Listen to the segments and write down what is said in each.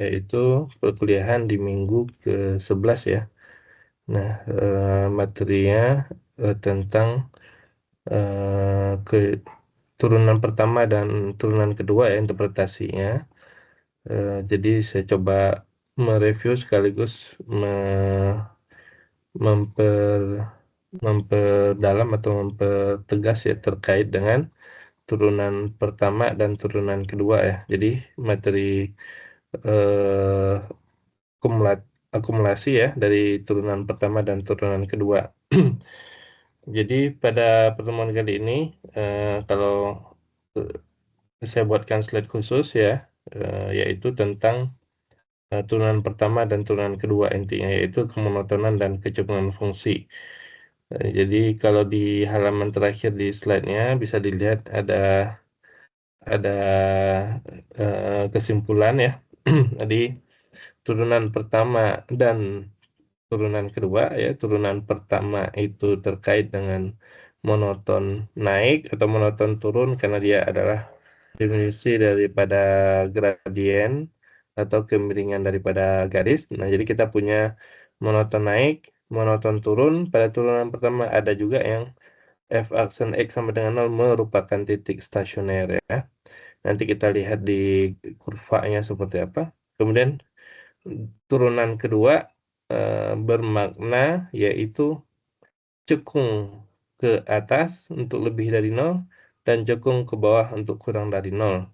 yaitu perkuliahan di minggu ke-11 ya. Nah, materinya tentang ke turunan pertama dan turunan kedua ya, interpretasinya. Jadi saya coba mereview sekaligus memper memperdalam atau mempertegas ya terkait dengan turunan pertama dan turunan kedua ya. Jadi materi eh, akumulasi ya dari turunan pertama dan turunan kedua. Jadi pada pertemuan kali ini kalau saya buatkan slide khusus ya, yaitu tentang turunan pertama dan turunan kedua intinya, yaitu kemonotonan dan kecenderungan fungsi. Jadi kalau di halaman terakhir di slide-nya bisa dilihat ada kesimpulan ya. Jadi turunan pertama dan turunan kedua ya, turunan pertama itu terkait dengan monoton naik atau monoton turun karena dia adalah definisi daripada gradien atau kemiringan daripada garis. Nah, jadi kita punya monoton naik, monoton turun. Pada turunan pertama ada juga yang f aksen x sama dengan 0 merupakan titik stasioner ya. Nanti kita lihat di kurvanya seperti apa. Kemudian turunan kedua bermakna yaitu cekung ke atas untuk lebih dari 0 dan cekung ke bawah untuk kurang dari 0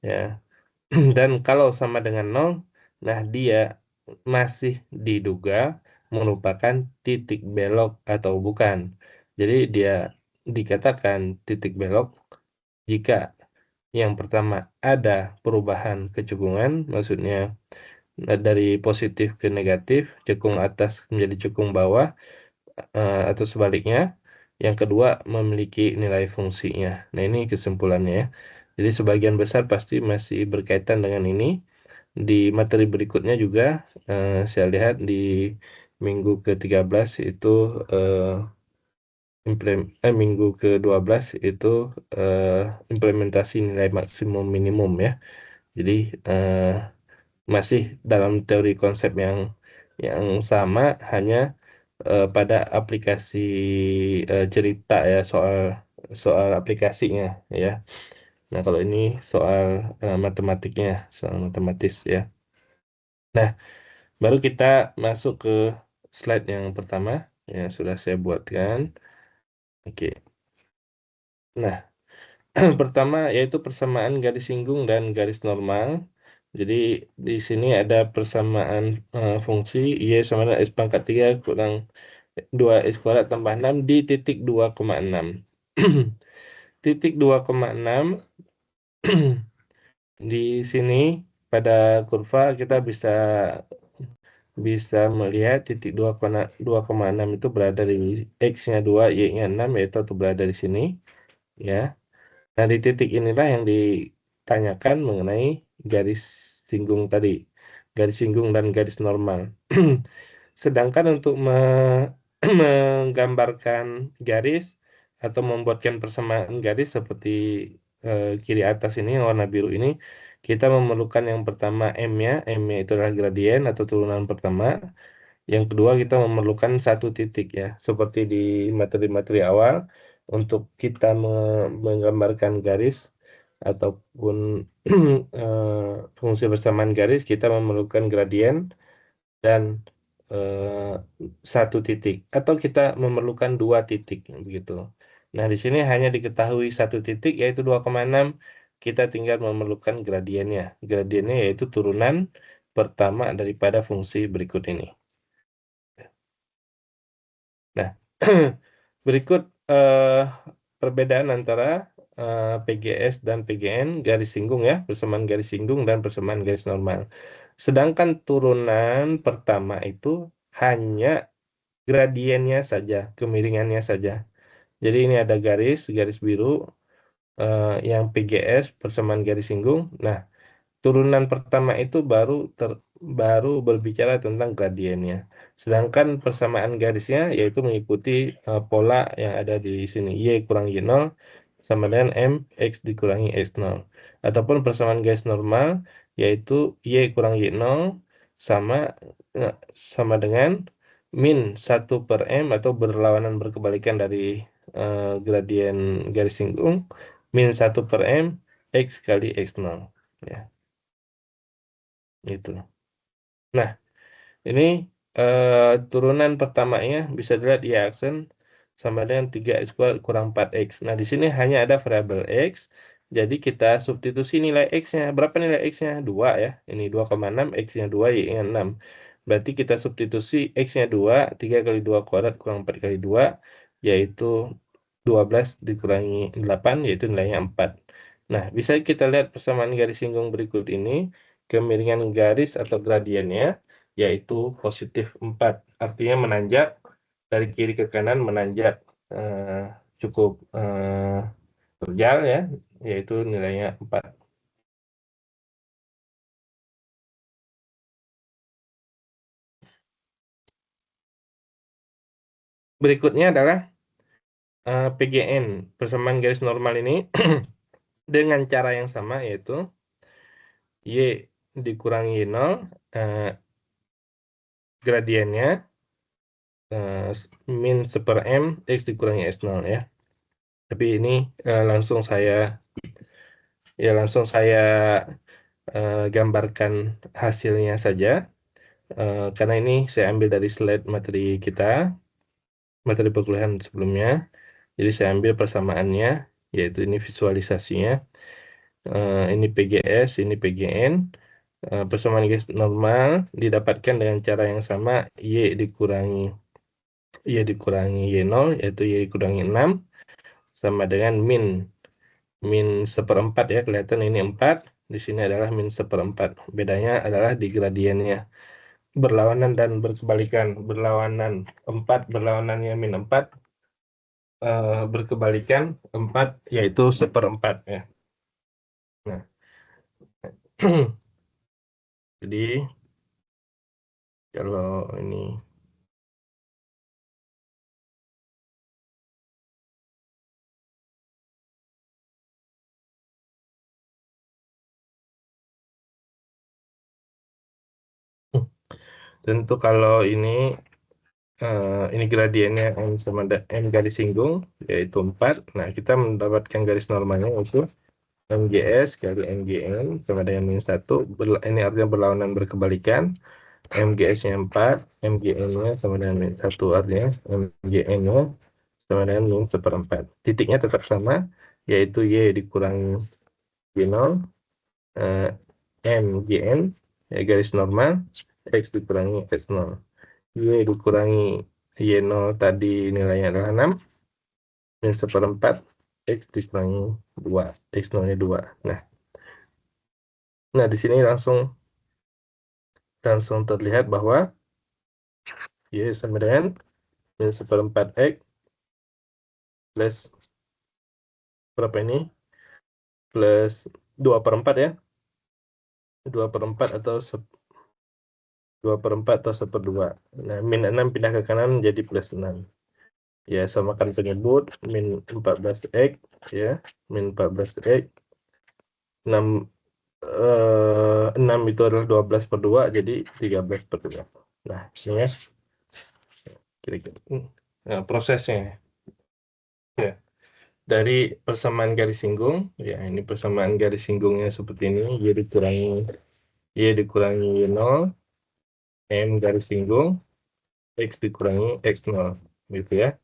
ya. Dan kalau sama dengan 0, nah dia masih diduga merupakan titik belok atau bukan. Jadi dia dikatakan titik belok jika yang pertama ada perubahan kecekungan, maksudnya dari positif ke negatif, cekung atas menjadi cekung bawah, atau sebaliknya. Yang kedua memiliki nilai fungsinya. Nah, ini kesimpulannya ya. Jadi sebagian besar pasti masih berkaitan dengan ini. Di materi berikutnya juga saya lihat di minggu ke-13 itu minggu ke-12 itu eh, implementasi nilai maksimum minimum ya. Jadi masih dalam teori konsep yang sama, hanya pada aplikasi cerita ya, soal soal aplikasinya ya. Nah, kalau ini soal matematiknya, soal matematis ya. Nah, baru kita masuk ke slide yang pertama yang sudah saya buatkan. Oke. Nah, pertama yaitu persamaan garis singgung dan garis normal. Jadi di sini ada persamaan fungsi Y sama dengan X pangkat 3 kurang 2X kuadrat tambah 6 di titik 2,6. Titik 2,6 di sini pada kurva kita bisa bisa melihat titik 2,6 itu berada di X-nya 2, Y-nya 6, yaitu itu berada di sini ya. Nah, di titik inilah yang ditanyakan mengenai garis singgung tadi, garis singgung dan garis normal. Sedangkan untuk menggambarkan garis atau membuatkan persamaan garis seperti kiri atas ini, yang warna biru ini, kita memerlukan yang pertama M-nya. M-nya itu adalah gradien atau turunan pertama. Yang kedua, kita memerlukan satu titik ya, seperti di materi-materi awal. Untuk kita menggambarkan garis ataupun fungsi persamaan garis, kita memerlukan gradien dan eh, satu titik, atau kita memerlukan dua titik begitu. Nah, di sini hanya diketahui satu titik yaitu 2,6. Kita tinggal memerlukan gradiennya. Gradiennya yaitu turunan pertama daripada fungsi berikut ini. Nah, berikut perbedaan antara PGS dan PGN, garis singgung ya, persamaan garis singgung dan persamaan garis normal. Sedangkan turunan pertama itu hanya gradiennya saja, kemiringannya saja. Jadi ini ada garis biru yang PGS, persamaan garis singgung. Nah, turunan pertama itu baru berbicara tentang gradiennya. Sedangkan persamaan garisnya yaitu mengikuti pola yang ada di sini. Y kurang Y0 sama dengan M, X dikurangi X0. ataupun persamaan garis normal, yaitu Y kurang Y0 sama sama dengan min 1 per M atau berlawanan berkebalikan dari gradien garis singgung, min 1 per M X kali X0. Ya, gitu. Nah, ini turunan pertamanya bisa dilihat Y aksen sama dengan 3X kurang 4X. Nah, di sini hanya ada variabel X, jadi kita substitusi nilai X-nya. Berapa nilai X-nya? 2 ya. Ini 2,6, X-nya 2, Y-nya 6. Berarti kita substitusi X-nya 2, 3 kali 2 kuadrat kurang 4 kali 2, yaitu 12 dikurangi 8, yaitu nilainya 4. Nah, bisa kita lihat persamaan garis singgung berikut ini, kemiringan garis atau gradiennya, yaitu positif 4. Artinya menanjak dari kiri ke kanan, menanjak cukup terjal ya, yaitu nilainya 4. Berikutnya adalah PGN, persamaan garis normal ini dengan cara yang sama, yaitu Y dikurangi 0, gradiennya min 1 per M X dikurangi S0 ya. Tapi ini langsung saya gambarkan hasilnya saja, karena ini saya ambil dari slide materi kita, materi perkuliahan sebelumnya. Jadi saya ambil persamaannya, yaitu ini visualisasinya. Ini PGS, ini PGN. Persamaan garis normal didapatkan dengan cara yang sama, Y dikurangi Y0, yaitu Y dikurangi 6, sama dengan min 1/4 ya, kelihatan ini 4, di sini adalah min 1/4. Bedanya adalah di gradiennya. Berlawanan dan berkebalikan. Berlawanan 4, berlawanannya min 4, berkebalikan 4, yaitu 1/4 ya. Nah, jadi kalau ini tentu kalau ini gradiennya M sama M garis singgung, yaitu 4. Nah, kita mendapatkan garis normalnya yaitu MGS kali MGN sama dengan min 1. Ini artinya berlawanan berkebalikan. MGS-nya 4, MGN-nya sama dengan min 1. Artinya MGN-nya sama dengan min 1/4. Titiknya tetap sama, yaitu Y dikurangi Y0, MGN, ya, garis normal, X dikurangi X0. Y dikurangi Y0 tadi nilainya adalah 6, min 1/4, X dikurangi 2, X0-nya 2. Nah, di sini langsung terlihat bahwa Y sama dengan min 1/4 X plus berapa ini? Plus 2/4 ya. 2/4 atau 2/4 atau 1/2. Nah, min 6 pindah ke kanan menjadi plus 6. Ya, samakan penyebut min 14X ya, min 14X. 6 itu adalah 12/2, jadi 13/2. Nah, misalnya kira-kira prosesnya ya. Dari persamaan garis singgung, ya ini persamaan garis singgungnya seperti ini, Y dikurangi Y0, M garis singgung, X dikurangi X0, gitu ya.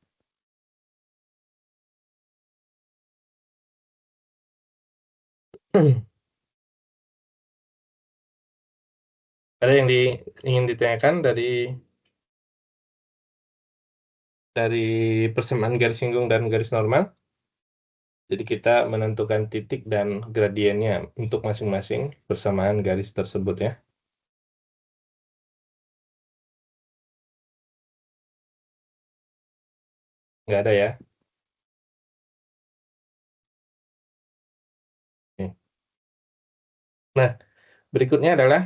Ada yang ingin ditanyakan dari persamaan garis singgung dan garis normal? Jadi kita menentukan titik dan gradiennya untuk masing-masing persamaan garis tersebut ya. Nggak ada ya. Oke. Nah, berikutnya adalah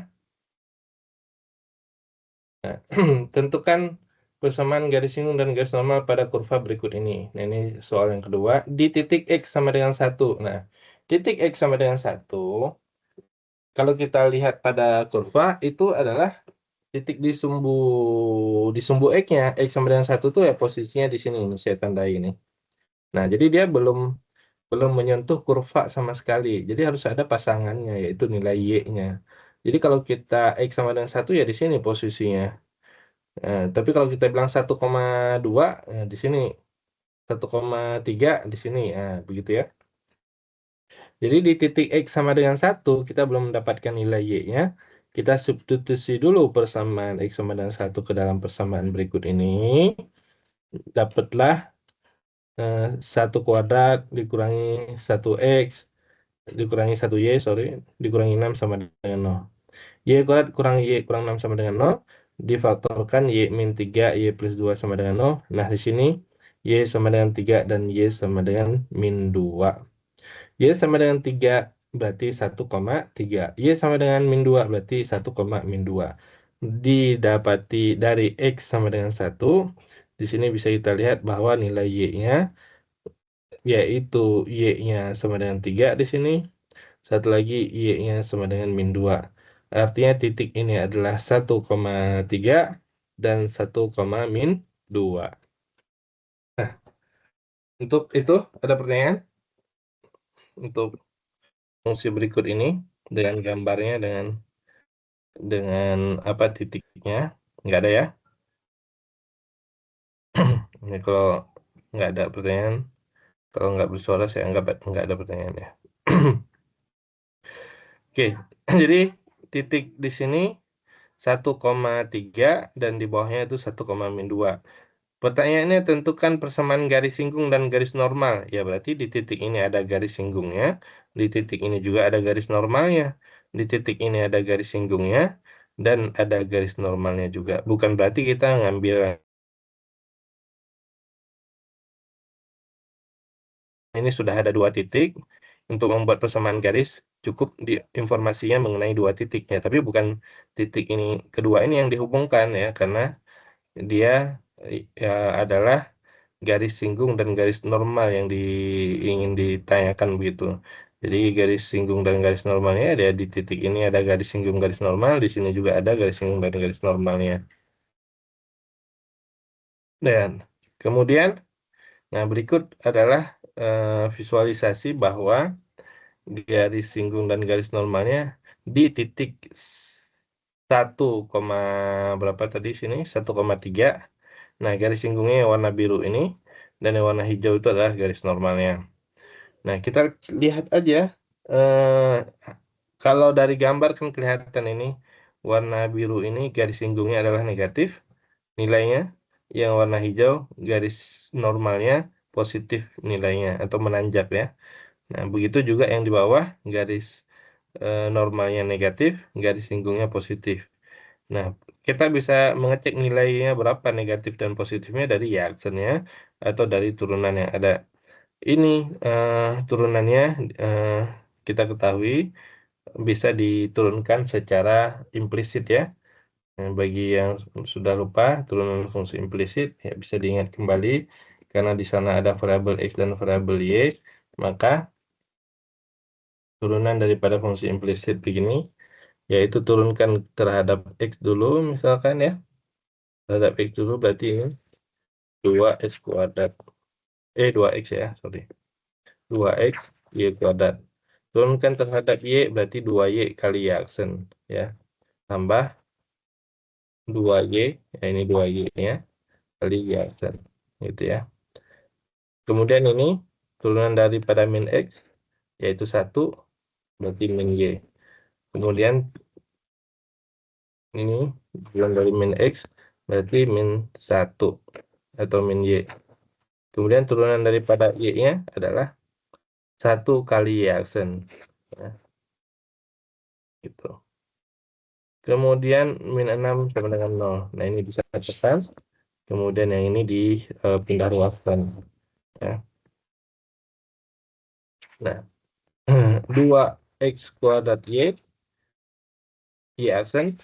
tentukan persamaan garis singgung dan garis normal pada kurva berikut ini. Nah, ini soal yang kedua. Di titik X sama dengan 1. Nah, titik X sama dengan 1, kalau kita lihat pada kurva, itu adalah titik di sumbu X-nya. X sama dengan 1 tuh ya posisinya di sini, ini saya tandai ini. Nah, jadi dia belum menyentuh kurva sama sekali. Jadi harus ada pasangannya, yaitu nilai Y-nya. Jadi kalau kita X sama dengan 1 ya di sini posisinya. Tapi kalau kita bilang 1,2, di sini. 1,3 di sini. Begitu ya. Jadi di titik X sama dengan 1, kita belum mendapatkan nilai Y-nya. Kita substitusi dulu persamaan X sama dengan 1 ke dalam persamaan berikut ini. Dapatlah 1 kuadrat dikurangi 1X dikurangi 1Y, sorry, dikurangi 6 sama dengan 0. Y kuadrat kurang Y kurang 6 sama dengan 0. Difaktorkan Y min 3, Y plus 2 sama dengan 0. Nah, di sini Y sama dengan 3 dan Y sama dengan min 2. Y sama dengan 3 berarti 1,3. Y sama dengan min 2 berarti 1,min 2. Didapati dari X sama dengan 1. Di sini bisa kita lihat bahwa nilai Y-nya yaitu Y-nya sama dengan 3 di sini. Satu lagi Y-nya sama dengan min 2. Artinya titik ini adalah 1,3 dan 1, min 2. Nah, untuk itu ada pertanyaan untuk fungsi berikut ini dengan gambarnya dengan apa titiknya? Nggak ada ya? Ini kalau nggak ada pertanyaan, kalau nggak bersuara saya anggap nggak ada pertanyaan ya. Oke, jadi titik di sini 1,3 dan di bawahnya itu 1,-2. Pertanyaannya tentukan persamaan garis singgung dan garis normal. Ya berarti di titik ini ada garis singgungnya, di titik ini juga ada garis normalnya, di titik ini ada garis singgungnya, dan ada garis normalnya juga. Bukan berarti kita ngambil ini sudah ada 2 titik. Untuk membuat persamaan garis, cukup di informasinya mengenai 2 titiknya. Tapi bukan titik ini, kedua ini yang dihubungkan ya, karena dia ya, adalah garis singgung dan garis normal yang ingin ditanyakan begitu. Jadi garis singgung dan garis normalnya ada di titik ini, ada garis singgung garis normal, di sini juga ada garis singgung dan garis normalnya. Dan kemudian, nah berikut adalah visualisasi bahwa garis singgung dan garis normalnya di titik 1, berapa tadi sini 1,3. Nah, garis singgungnya yang warna biru ini dan yang warna hijau itu adalah garis normalnya. Nah, kita lihat aja eh, kalau dari gambar kan kelihatan ini warna biru ini garis singgungnya adalah negatif nilainya, yang warna hijau garis normalnya positif nilainya atau menanjak ya. Nah, begitu juga yang di bawah garis normalnya negatif, garis singgungnya positif. Nah, kita bisa mengecek nilainya berapa negatif dan positifnya dari Yeltsin-nya atau dari turunan yang ada. Ini turunannya eh, kita ketahui bisa diturunkan secara implisit ya. Bagi yang sudah lupa turunan fungsi implisit ya bisa diingat kembali karena di sana ada variabel X dan variabel Y, maka turunan daripada fungsi implisit begini yaitu turunkan terhadap X dulu misalkan ya. Terhadap X dulu berarti ini 2X kuadrat. 2X ya, sorry. 2X Y kuadrat. Turunkan terhadap Y berarti 2Y kali Y aksen. Ya. Tambah 2Y, ya ini 2Y ya, kali Y aksen. Gitu ya. Kemudian ini turunan daripada min X, yaitu 1, berarti min Y. Kemudian ini turunan dari min X, berarti min 1 atau min Y. Kemudian turunan daripada Y-nya adalah 1 kali Y aksen. Ya, gitu. Kemudian min 6 sama dengan 0. Nah, ini bisa tekan. Kemudian yang ini dipindah ruaskan. Ya. Nah, 2X kuadrat Y aksen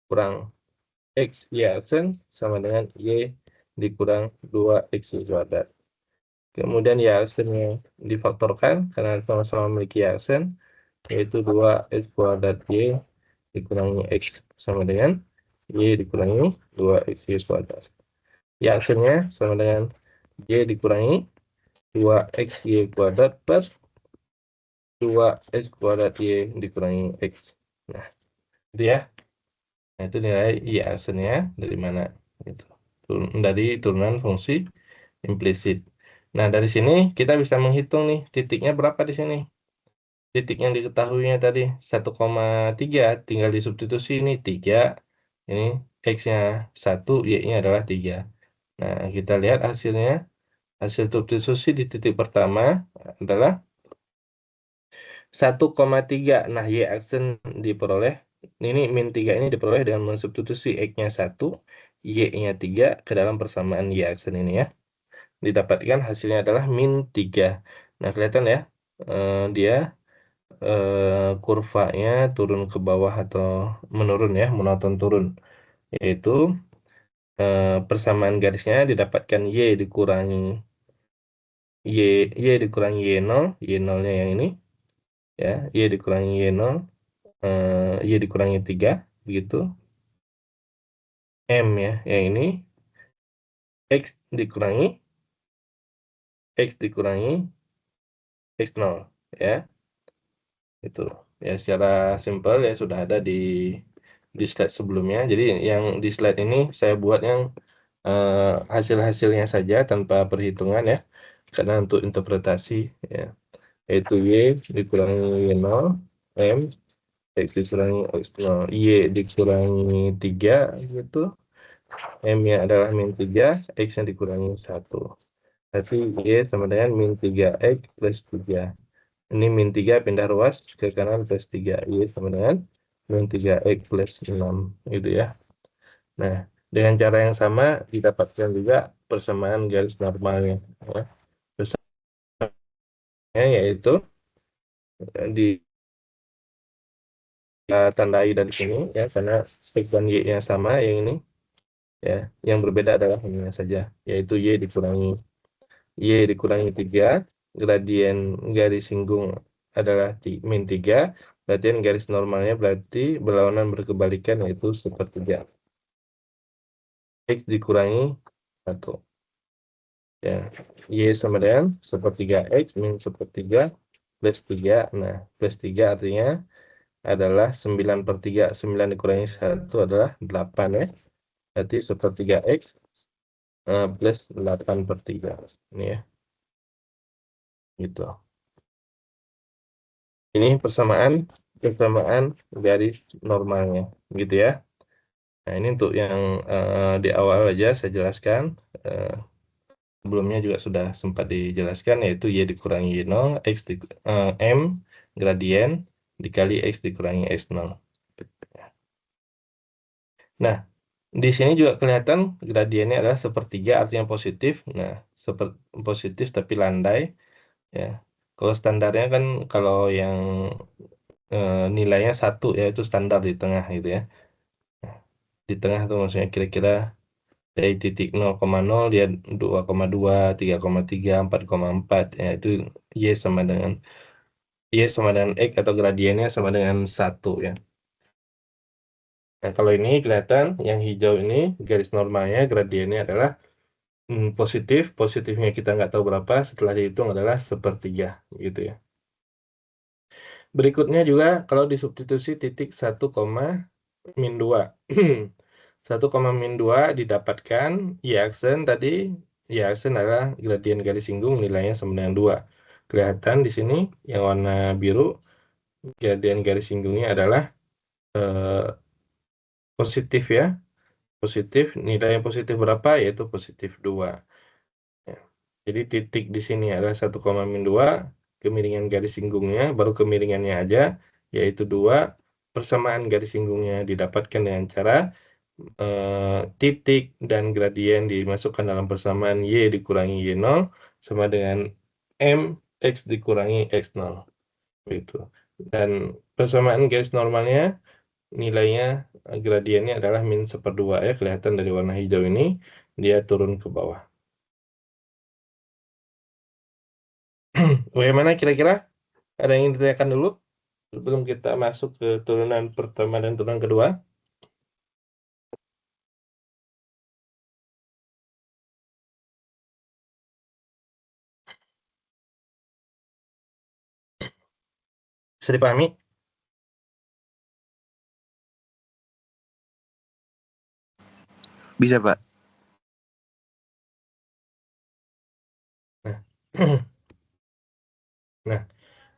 kurang X Y aksen sama dengan Y dikurang 2X kuadrat. Kemudian y aksennya difaktorkan karena sama-sama memiliki y aksen, yaitu 2x kuadrat y dikurangi x sama dengan y dikurangi 2xy kuadrat. Y aksennya sama dengan y dikurangi 2xy kuadrat plus 2x kuadrat y dikurangi x. Nah, itu ya. Nah, itu nilai y aksennya dari mana? Gitu. Dari turunan fungsi implisit. Nah, dari sini kita bisa menghitung nih titiknya berapa di sini. Titik yang diketahuinya tadi 1,3, tinggal disubstitusi ini 3, ini x-nya 1, y-nya adalah 3. Nah, kita lihat hasilnya. Hasil substitusi di titik pertama adalah 1,3. Nah, y aksen diperoleh, ini min 3 ini diperoleh dengan mensubstitusi x-nya 1, y-nya 3 ke dalam persamaan y aksen ini ya. Didapatkan hasilnya adalah min 3. Nah, kelihatan ya, dia kurvanya turun ke bawah atau menurun ya, monoton turun. Yaitu persamaan garisnya didapatkan y dikurangi y0, y0-nya yang ini ya, y dikurangi y0, y dikurangi 3 begitu. M ya, yang ini x dikurangi x0 ya. Itu ya, secara simpel ya sudah ada di slide sebelumnya. Jadi yang di slide ini saya buat yang hasil-hasilnya saja tanpa perhitungan ya, karena untuk interpretasi ya, yaitu y dikurangi y0, m x dikurangi x0, y dikurangi 3 gitu, m-nya adalah min 3, x-nya dikurangi 1. Tapi y sama dengan min 3x plus 3. Ini min 3 pindah ruas ke kanan plus 3. Y sama dengan min 3x plus 6. Gitu ya. Nah, dengan cara yang sama didapatkan juga persamaan garis normalnya. Ya. Persamaan yaitu ditandai dari sini ya, karena spekulan y-nya sama yang ini. Ya, yang berbeda adalah ini saja, yaitu y dikurangi 3, gradien garis singgung adalah min 3, gradien garis normalnya berarti berlawanan berkebalikan, yaitu sepertiga. X dikurangi 1. Ya, y sama dengan sepertiga x min sepertiga plus 3. Nah, plus 3 artinya adalah 9/3. 9 dikurangi 1 adalah 8 ya. Berarti sepertiga x plus 8/3. Ini ya. Gitu. Ini persamaan garis normalnya, gitu ya. Nah, ini untuk yang di awal aja saya jelaskan. Sebelumnya juga sudah sempat dijelaskan, yaitu y dikurangi y0, m gradien dikali x dikurangi x0. Nah, di sini juga kelihatan gradiennya adalah sepertiga, artinya positif. Nah, positif tapi landai. Ya, kalau standarnya kan kalau yang nilainya 1 ya, itu standar di tengah gitu ya. Di tengah tuh maksudnya kira-kira dari titik 0,0 dia 2,2, 3,3, 4,4 ya, itu y sama dengan x atau gradiennya sama dengan 1 ya. Nah, kalau ini kelihatan yang hijau ini garis normalnya, gradiennya adalah positif. Positifnya kita nggak tahu berapa, setelah dihitung adalah sepertiga gitu ya. Berikutnya juga kalau disubstitusi titik 1,-2. 1,-2 didapatkan y aksen tadi. Y aksen adalah gradien garis singgung nilainya sama dengan 2. Kelihatan di sini yang warna biru, gradien garis singgungnya adalah positif ya. Positif, nilai yang positif berapa? Yaitu positif 2. Ya. Jadi titik di sini adalah 1,-2, kemiringan garis singgungnya, baru kemiringannya aja, yaitu 2. Persamaan garis singgungnya didapatkan dengan cara titik dan gradien dimasukkan dalam persamaan y dikurangi y0 sama dengan m x dikurangi x0. Begitu. Dan persamaan garis normalnya nilainya gradiennya adalah min 1/2 ya, kelihatan dari warna hijau ini dia turun ke bawah. Bagaimana kira-kira? Ada yang ingin ditanyakan dulu sebelum kita masuk ke turunan pertama dan turunan kedua? Bisa dipahami? Bisa, Pak. Nah, nah,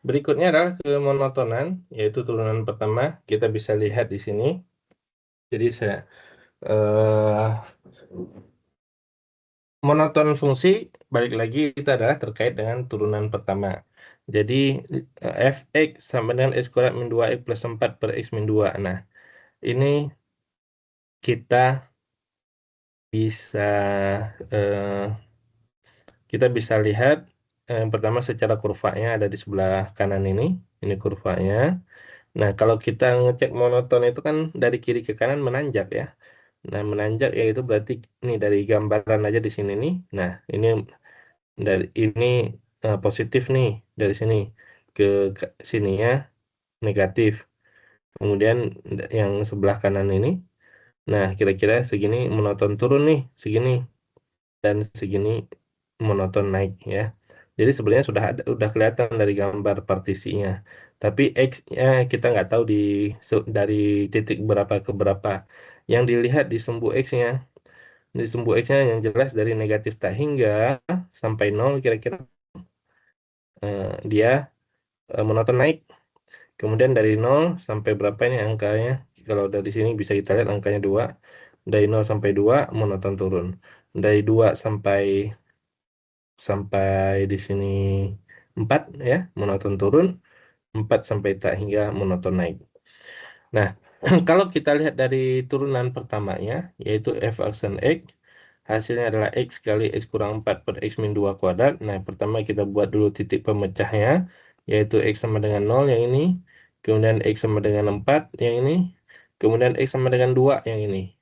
berikutnya adalah kemonotonan, yaitu turunan pertama. Kita bisa lihat di sini. Jadi eh, monoton fungsi, balik lagi, itu adalah terkait dengan turunan pertama. Jadi, fx sama dengan x kuadrat min 2x plus 4 per x min 2. Nah, ini kita bisa eh, kita bisa lihat yang pertama secara kurvanya ada di sebelah kanan ini kurvanya. Nah, kalau kita ngecek monoton itu kan dari kiri ke kanan menanjak ya. Nah, menanjak yaitu berarti ini dari gambaran aja di sini nih. Nah, ini positif nih dari sini ke sininya negatif. Kemudian yang sebelah kanan ini, nah kira-kira segini monoton turun nih, segini dan segini monoton naik ya. Jadi sebenarnya udah kelihatan dari gambar partisinya. Tapi X-nya kita nggak tahu dari titik berapa ke berapa. Yang dilihat di sumbu X-nya. Di sumbu X-nya yang jelas dari negatif tak hingga sampai nol kira-kira dia monoton naik. Kemudian dari nol sampai berapa ini angkanya? Kalau dari sini bisa kita lihat angkanya 2. Dari nol sampai 2 monoton turun. Dari 2 sampai sampai di sini 4 ya, monoton turun, 4 sampai tak hingga monoton naik. Nah, kalau kita lihat dari turunan pertamanya, yaitu f aksen x, hasilnya adalah x kali x kurang 4 per x min 2 kuadrat. Nah, pertama kita buat dulu titik pemecahnya, yaitu x sama dengan 0 yang ini, kemudian x sama dengan 4 yang ini, kemudian x sama dengan 2 yang ini.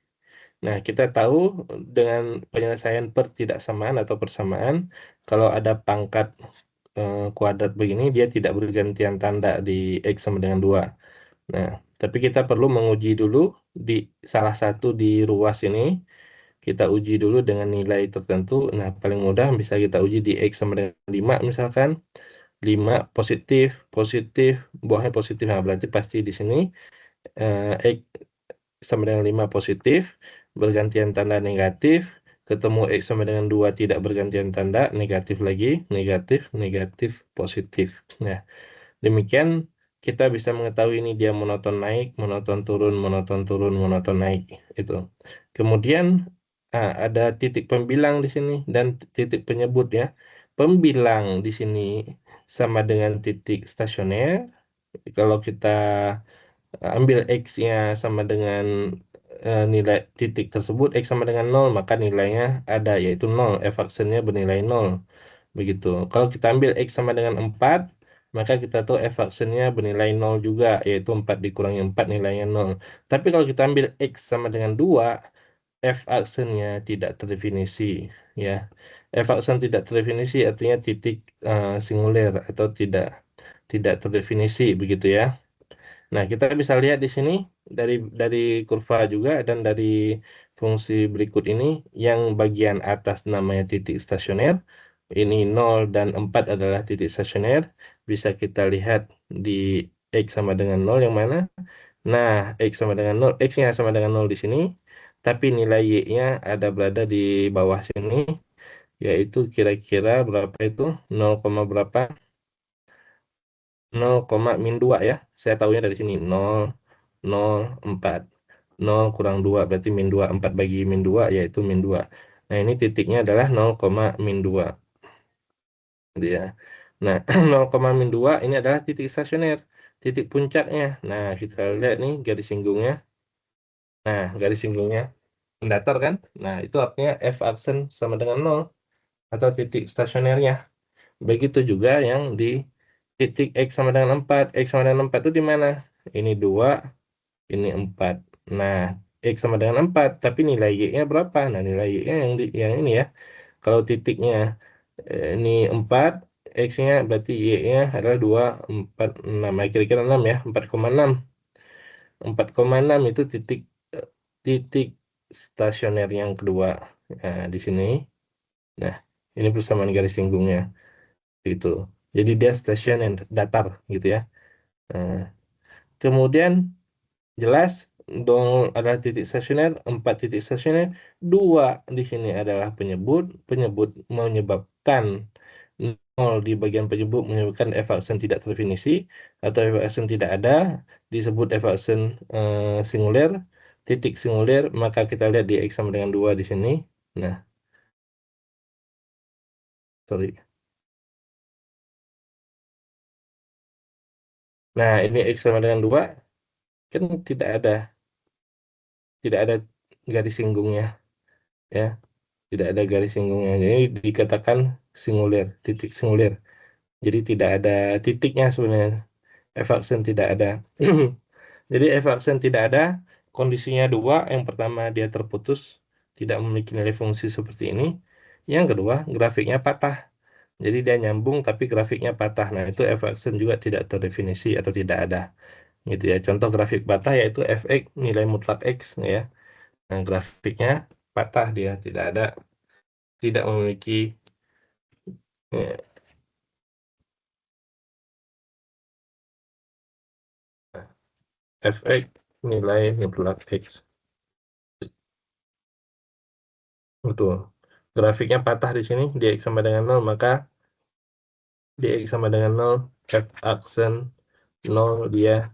Nah, kita tahu dengan penyelesaian pertidaksamaan atau persamaan, kalau ada pangkat kuadrat begini, dia tidak bergantian tanda di X sama dengan 2. Nah, tapi kita perlu menguji dulu di salah satu di ruas ini, kita uji dulu dengan nilai tertentu. Nah, paling mudah bisa kita uji di X sama dengan 5 misalkan. 5 positif, positif, buahnya positif. Nah, berarti pasti di sini X sama dengan 5 positif, bergantian tanda negatif, ketemu X sama dengan 2 tidak bergantian tanda, negatif lagi, negatif, negatif, positif. Nah, demikian kita bisa mengetahui ini dia monoton naik, monoton turun, monoton turun, monoton naik. Itu. Kemudian ada titik pembilang di sini dan titik penyebut ya. Pembilang di sini sama dengan titik stasioner. Kalau kita ambil X-nya sama dengan nilai titik tersebut, X sama dengan 0, maka nilainya ada, yaitu 0. F aksennya bernilai 0. Begitu. Kalau kita ambil X sama dengan 4, maka kita tahu F aksennya bernilai 0 juga, yaitu 4 dikurangi 4 nilainya 0. Tapi kalau kita ambil X sama dengan 2, F aksennya tidak terdefinisi. Ya. F aksen tidak terdefinisi artinya titik singuler atau tidak terdefinisi begitu ya. Nah, kita bisa lihat di sini dari kurva juga dan dari fungsi berikut ini yang bagian atas namanya titik stasioner. Ini 0 dan 4 adalah titik stasioner. Bisa kita lihat di X sama dengan 0 yang mana? Nah, X sama dengan 0, X-nya sama dengan 0 di sini, tapi nilai Y-nya ada berada di bawah sini, yaitu kira-kira berapa itu? 0, berapa? 0, min 2 ya. Saya tahunya dari sini 0, 0, 4. 0 kurang 2 berarti min 2. 4 bagi min 2 yaitu min 2. Nah, ini titiknya adalah 0, min 2. Gitu ya. Nah, 0, min 2 ini adalah titik stasioner, titik puncaknya. Nah, kita lihat nih garis singgungnya. Nah, garis singgungnya mendatar kan? Nah, itu artinya F aksen sama dengan 0 atau titik stasionernya. Begitu juga yang di titik X sama dengan 4. X sama dengan 4 itu di mana? Ini 2, ini 4. Nah, X sama dengan 4, tapi nilai Y-nya berapa? Nah, nilai Y-nya yang ini ya. Kalau titiknya ini 4, X-nya berarti Y-nya adalah 2, 4, 6. Nah, kira-kira 6 ya, 4,6. 4,6 itu titik stasioner yang kedua. Nah, di sini. Nah, ini persamaan garis singgungnya. Gitu. Jadi dia stasioner, datar gitu ya. Nah, kemudian jelas dong adalah titik stasioner, 4 titik stasioner, 2 di sini adalah penyebut, penyebut menyebabkan 0 di bagian penyebut menyebabkan f aksen tidak terdefinisi atau f aksen tidak ada, disebut f aksen singuler, titik singuler, maka kita lihat di X sama dengan 2 di sini. Nah, sorry. Nah, ini X sama dengan 2 kan tidak ada garis singgungnya ya. Tidak ada garis singgungnya. Jadi dikatakan singuler, titik singuler. Jadi tidak ada titiknya sebenarnya. F aksen tidak ada. Jadi F aksen tidak ada, kondisinya dua. Yang pertama dia terputus, tidak memiliki nilai fungsi seperti ini. Yang kedua, grafiknya patah. Jadi dia nyambung tapi grafiknya patah. Nah, itu F aksen juga tidak terdefinisi atau tidak ada. Gitu ya. Contoh grafik patah yaitu fx nilai mutlak x ya. Nah, grafiknya patah dia, tidak ada, tidak memiliki ya, fx nilai mutlak x. Betul. Grafiknya patah di sini, di X sama dengan 0, maka di X sama dengan 0, F aksen 0 dia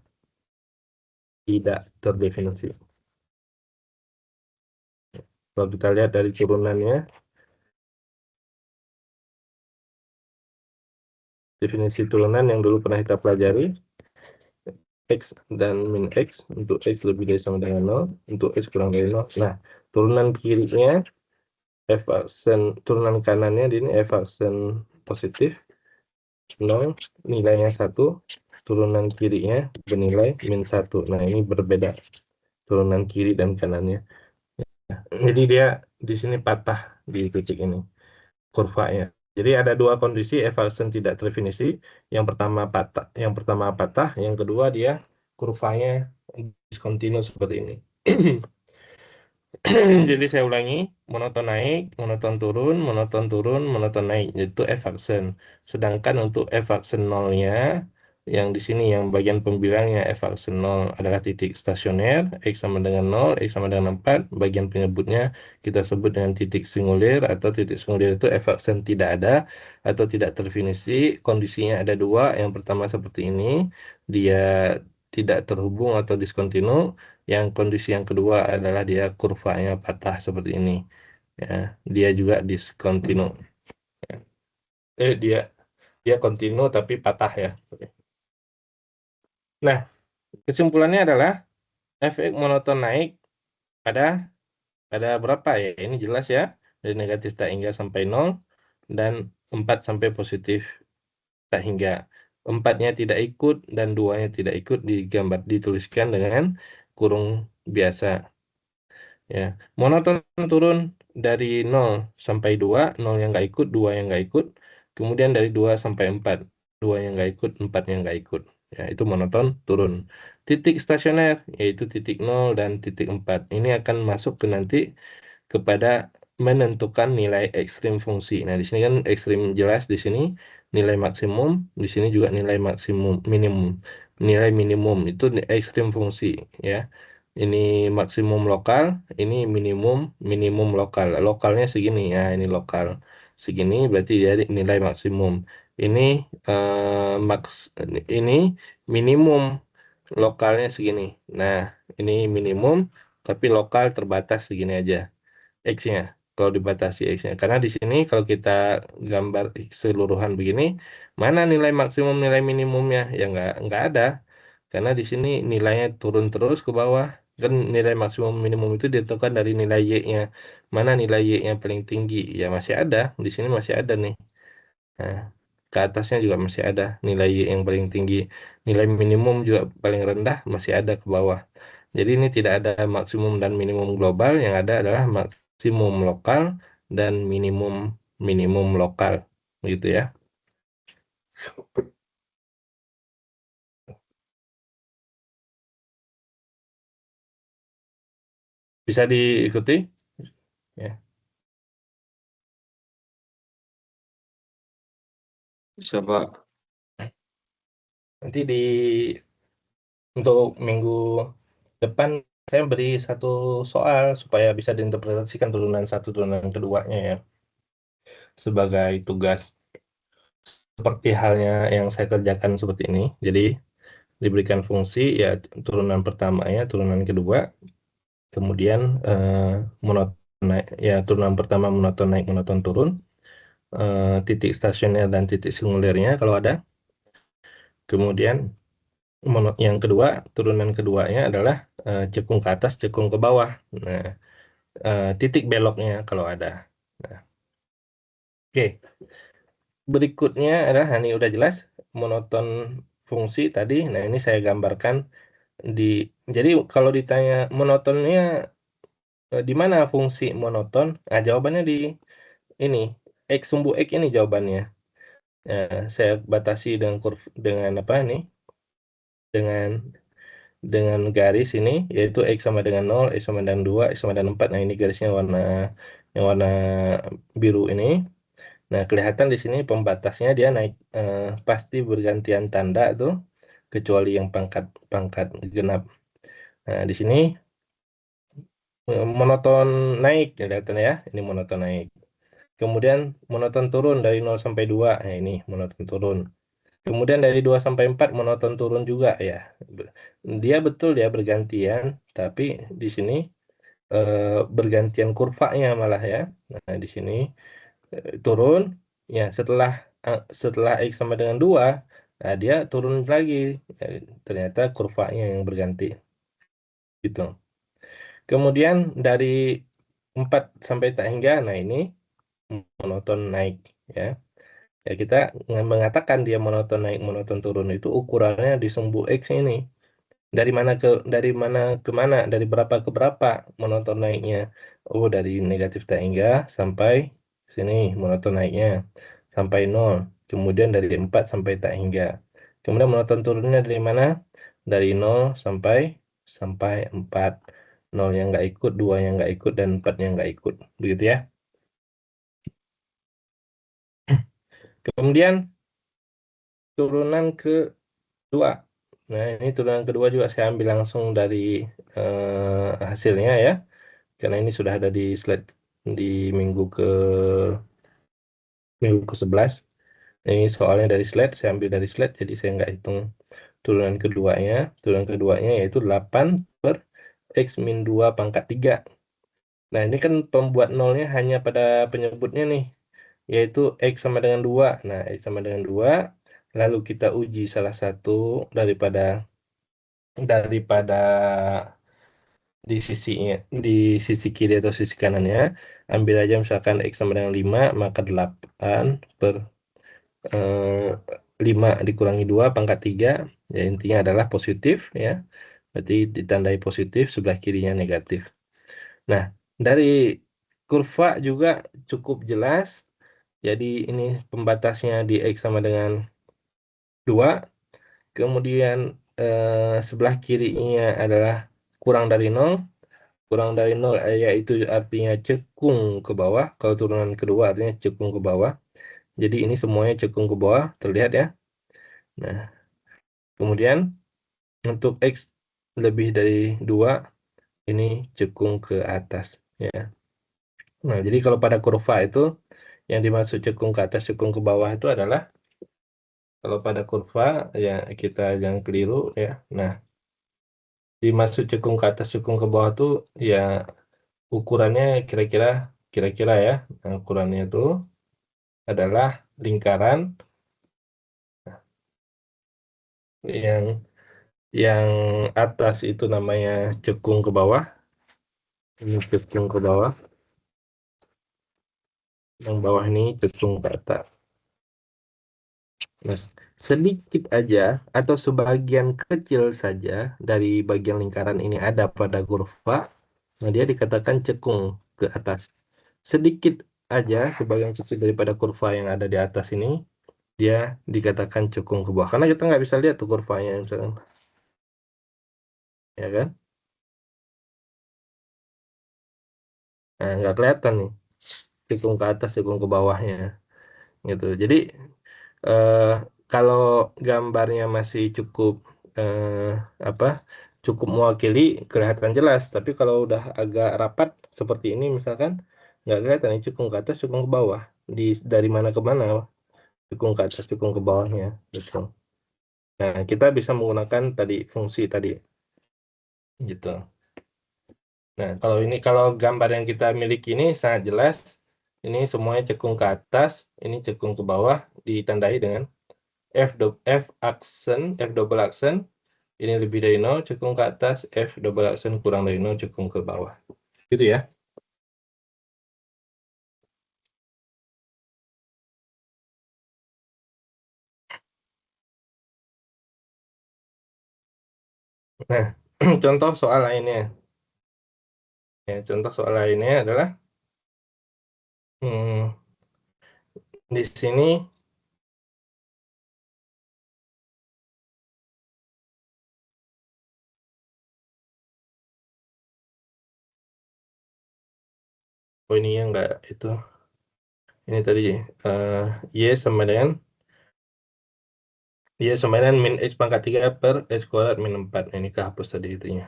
tidak terdefinisi. Kalau kita lihat dari turunannya, definisi turunan yang dulu pernah kita pelajari, X dan min X, untuk X lebih dari sama dengan 0, untuk X kurang dari 0. Nah, turunan kirinya, F aksen, turunan kanannya ini F aksen positif, 0, nilainya 1, turunan kirinya bernilai min 1. Nah, ini berbeda turunan kiri dan kanannya. Jadi dia di sini patah di titik ini kurvanya. Jadi ada dua kondisi Everson tidak terdefinisi. Yang pertama patah, yang kedua dia kurvanya discontinue seperti ini. Jadi saya ulangi, monoton naik, monoton turun, monoton turun, monoton naik, yaitu F-aksen. Sedangkan untuk F-aksen nolnya, yang di sini yang bagian pembilangnya F-aksen 0 adalah titik stasioner, X sama dengan 0, X sama dengan 4, bagian penyebutnya kita sebut dengan titik singulir, atau titik singulir itu F-aksen tidak ada, atau tidak terdefinisi, kondisinya ada dua, yang pertama seperti ini, dia tidak terhubung atau diskontinu, yang kondisi yang kedua adalah dia kurvanya patah seperti ini. Ya, dia juga diskontinu. Dia dia kontinu tapi patah ya. Nah, kesimpulannya adalah efek monoton naik pada pada berapa ya? Ini jelas ya. Dari negatif tak hingga sampai 0 dan 4 sampai positif tak hingga. Empatnya tidak ikut dan duanya tidak ikut digambar dituliskan dengan kurung biasa. Ya, monoton turun dari 0 sampai 2, 0 yang nggak ikut, 2 yang nggak ikut, kemudian dari 2 sampai 4, 2 yang nggak ikut, 4 yang nggak ikut. Ya, itu monoton turun. Titik stasioner, yaitu titik 0 dan titik 4. Ini akan masuk ke nanti kepada menentukan nilai ekstrim fungsi. Nah, di sini kan ekstrim jelas di sini nilai maksimum, di sini juga nilai maksimum minimum. Nilai minimum itu ekstrim fungsi ya. Ini maksimum lokal, ini minimum minimum lokal. Lokalnya segini ya, ini lokal. Segini berarti jadi nilai maksimum. Ini maks ini minimum lokalnya segini. Nah, ini minimum tapi lokal terbatas segini aja. X-nya kalau dibatasi X-nya karena di sini kalau kita gambar keseluruhan begini mana nilai maksimum nilai minimumnya ya nggak ada karena di sini nilainya turun terus ke bawah kan nilai maksimum minimum itu ditentukan dari nilai Y-nya mana nilai Y-nya paling tinggi ya masih ada di sini masih ada nih. Nah, ke atasnya juga masih ada nilai Y yang paling tinggi. Nilai minimum juga paling rendah masih ada ke bawah. Jadi ini tidak ada maksimum dan minimum global, yang ada adalah maksimum lokal dan minimum minimum lokal. Gitu ya. Bisa diikuti? Ya. Bisa, Pak. Nanti untuk minggu depan saya beri satu soal supaya bisa diinterpretasikan turunan satu turunan keduanya ya sebagai tugas seperti halnya yang saya kerjakan seperti ini. Jadi diberikan fungsi ya turunan pertamanya, turunan kedua, kemudian monoton naik, ya turunan pertama monoton naik, monoton turun, titik stasioner dan titik singulernya kalau ada. Kemudian yang kedua, turunan keduanya adalah cekung ke atas, cekung ke bawah. Nah, titik beloknya kalau ada. Nah, oke. Berikutnya adalah, ini udah jelas, monoton fungsi tadi. Nah, ini saya gambarkan di, jadi kalau ditanya monotonnya di mana fungsi monoton? Nah, jawabannya di ini, X sumbu X ini jawabannya. Nah, saya batasi dengan dengan apa ini? Dengan garis ini, yaitu X sama dengan 0, X sama dengan 2, X sama dengan 4. Nah, ini garisnya yang warna biru ini. Nah, kelihatan di sini pembatasnya dia naik, pasti bergantian tanda tuh, kecuali yang pangkat pangkat genap. Nah, di sini monoton naik, kelihatan ya, ini monoton naik. Kemudian monoton turun dari 0 sampai 2. Nah, ini monoton turun. Kemudian dari 2 sampai 4 monoton turun juga ya. Dia betul ya bergantian, tapi di sini bergantian kurvanya malah ya. Nah, di sini turun ya setelah X sama dengan 2, nah dia turun lagi. Ya, ternyata kurvanya yang berganti gitu. Kemudian dari 4 sampai tak hingga, nah ini monoton naik ya. Ya kita mengatakan dia monoton naik, monoton turun itu ukurannya di sumbu X ini. Dari mana ke mana, dari berapa ke berapa monoton naiknya. Oh, dari negatif tak hingga sampai sini monoton naiknya sampai 0. Kemudian dari 4 sampai tak hingga. Kemudian monoton turunnya dari mana? Dari 0 sampai 4. 0 yang nggak ikut, 2 yang nggak ikut, dan 4 yang nggak ikut. Begitu ya. Kemudian turunan kedua. Nah, ini turunan kedua juga saya ambil langsung dari hasilnya ya. Karena ini sudah ada di slide di minggu ke-11. Ini soalnya dari slide, saya ambil dari slide, jadi saya nggak hitung turunan keduanya. Turunan keduanya yaitu 8 per X min 2 pangkat 3. Nah, ini kan pembuat nolnya hanya pada penyebutnya nih, yaitu X sama dengan 2. Nah, X sama dengan 2, lalu kita uji salah satu daripada daripada di sisi kiri atau sisi kanannya. Ambil aja misalkan X sama dengan 5, maka 8 per 5 dikurangi 2 pangkat 3, ya intinya adalah positif ya. Berarti ditandai positif, sebelah kirinya negatif. Nah, dari kurva juga cukup jelas. Jadi ini pembatasnya di X sama dengan 2. Kemudian sebelah kirinya adalah kurang dari 0. Kurang dari 0 yaitu artinya cekung ke bawah. Kalau turunan kedua artinya cekung ke bawah. Jadi ini semuanya cekung ke bawah, terlihat ya. Nah, kemudian untuk X lebih dari 2, ini cekung ke atas ya. Nah, jadi kalau pada kurva itu yang dimaksud cekung ke atas, cekung ke bawah itu adalah kalau pada kurva ya kita jangan keliru ya. Nah, dimaksud cekung ke atas, cekung ke bawah tuh ya ukurannya kira-kira ya. Nah, ukurannya itu adalah lingkaran yang yang atas itu namanya cekung ke bawah, ini cekung ke bawah, yang bawah ini cekung ke atas. Nah, sedikit aja atau sebagian kecil saja dari bagian lingkaran ini ada pada kurva, nah dia dikatakan cekung ke atas. Sedikit aja sebagian kecil daripada kurva yang ada di atas ini dia dikatakan cekung ke bawah. Karena kita nggak bisa lihat tuh kurvanya misalkan. Ya kan? Nah, nggak kelihatan nih. Cekung ke atas, cekung ke bawahnya. Gitu. Jadi, eh, kalau gambarnya masih cukup eh, apa cukup mewakili kelihatan jelas, tapi kalau udah agak rapat seperti ini misalkan nggak kelihatan ini cekung ke atas cekung ke bawah dari mana ke mana cekung ke atas cekung ke bawahnya gitu. Nah kita bisa menggunakan tadi fungsi tadi gitu. Nah kalau gambar yang kita miliki ini sangat jelas, ini semuanya cekung ke atas, ini cekung ke bawah, ditandai dengan F aksen, F double aksen, ini lebih dari 0, cekung ke atas, F double aksen kurang dari 0, cekung ke bawah. Gitu ya. Nah, contoh soal lainnya. Ya, contoh soal lainnya adalah, hmm, di sini, oh ini yang enggak itu. Ini tadi, eh, Y sama dengan min X pangkat 3 per X kuadrat min 4. Nah, ini kehapus tadi itunya,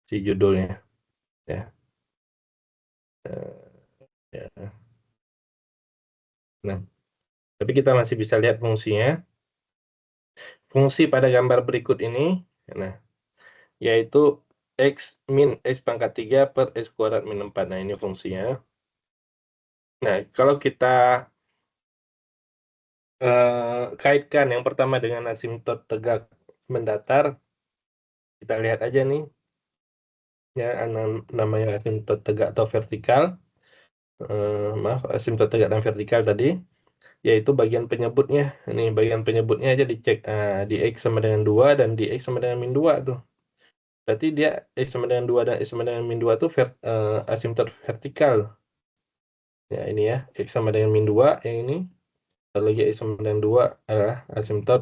si judulnya. Ya. Eh, ya. Nah, tapi kita masih bisa lihat fungsinya. Fungsi pada gambar berikut ini, nah, yaitu X min X pangkat 3 per X kuadrat min 4. Nah, ini fungsinya. Nah, kalau kita kaitkan yang pertama dengan asimtot tegak mendatar, kita lihat aja nih, ya, namanya asimtot tegak atau vertikal. Maaf, asimtot tegak dan vertikal tadi, yaitu bagian penyebutnya. Ini bagian penyebutnya aja dicek. Di X sama dengan 2 dan di X sama dengan min 2 tuh. Berarti dia X sama dengan 2 dan X sama dengan min 2 tuh asimtot vertikal. Ya, ini ya, X sama dengan min 2 yang ini. Lalu ya, X sama dengan 2 adalah asimtot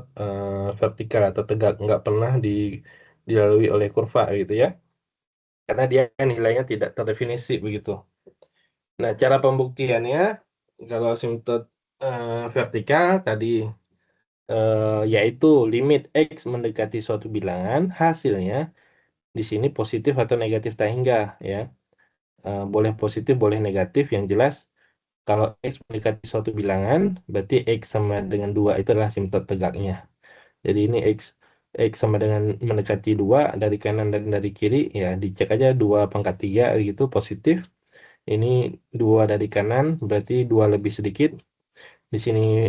vertikal atau tegak, nggak pernah dilalui oleh kurva gitu ya. Karena dia nilainya tidak terdefinisi begitu. Nah, cara pembuktiannya kalau asimtot vertikal tadi, yaitu limit X mendekati suatu bilangan, hasilnya di sini positif atau negatif tak hingga ya. Boleh positif, boleh negatif. Yang jelas kalau X mendekati suatu bilangan, berarti X sama dengan 2 itu adalah asimtot tegaknya. Jadi ini X sama dengan mendekati 2 dari kanan dan dari kiri, ya dicek aja 2 pangkat 3 gitu positif. Ini 2 dari kanan, berarti 2 lebih sedikit. Di sini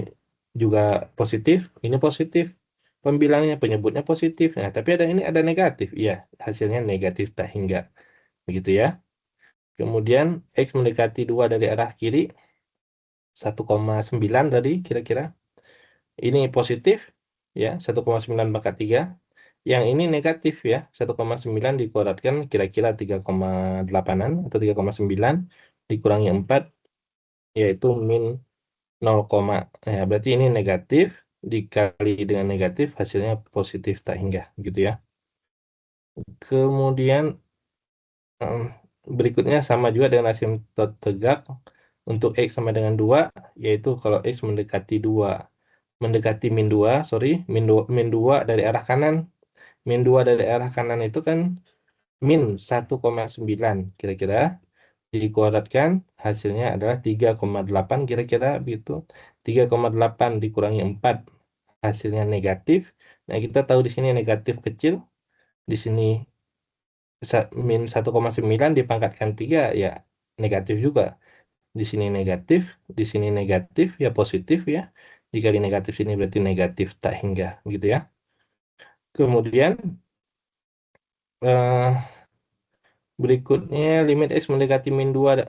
juga positif, ini positif. Pembilangnya, penyebutnya positif. Nah, tapi ini ada negatif. Iya, hasilnya negatif tak hingga. Begitu ya. Kemudian X mendekati 2 dari arah kiri, 1,9 tadi kira-kira. Ini positif, ya, 1,9 pangkat 3. Yang ini negatif ya, 1,9 dikuadratkan kira-kira 3,8-an atau 3,9 dikurangi 4, yaitu min 0, ya berarti ini negatif dikali dengan negatif hasilnya positif tak hingga gitu ya. Kemudian berikutnya sama juga dengan asimtot tegak untuk X sama dengan 2, yaitu kalau X mendekati 2 mendekati min 2, sorry, min 2 dari arah kanan. Min 2 dari arah kanan itu kan min 1,9 kira-kira dikuadratkan hasilnya adalah 3,8 kira-kira begitu. 3,8 dikurangi 4 hasilnya negatif. Nah, kita tahu di sini negatif kecil, di sini min 1,9 dipangkatkan 3 ya negatif juga. Di sini negatif, di sini negatif ya positif ya. Dikali negatif sini berarti negatif tak hingga gitu ya. Kemudian eh, berikutnya limit X mendekati min 2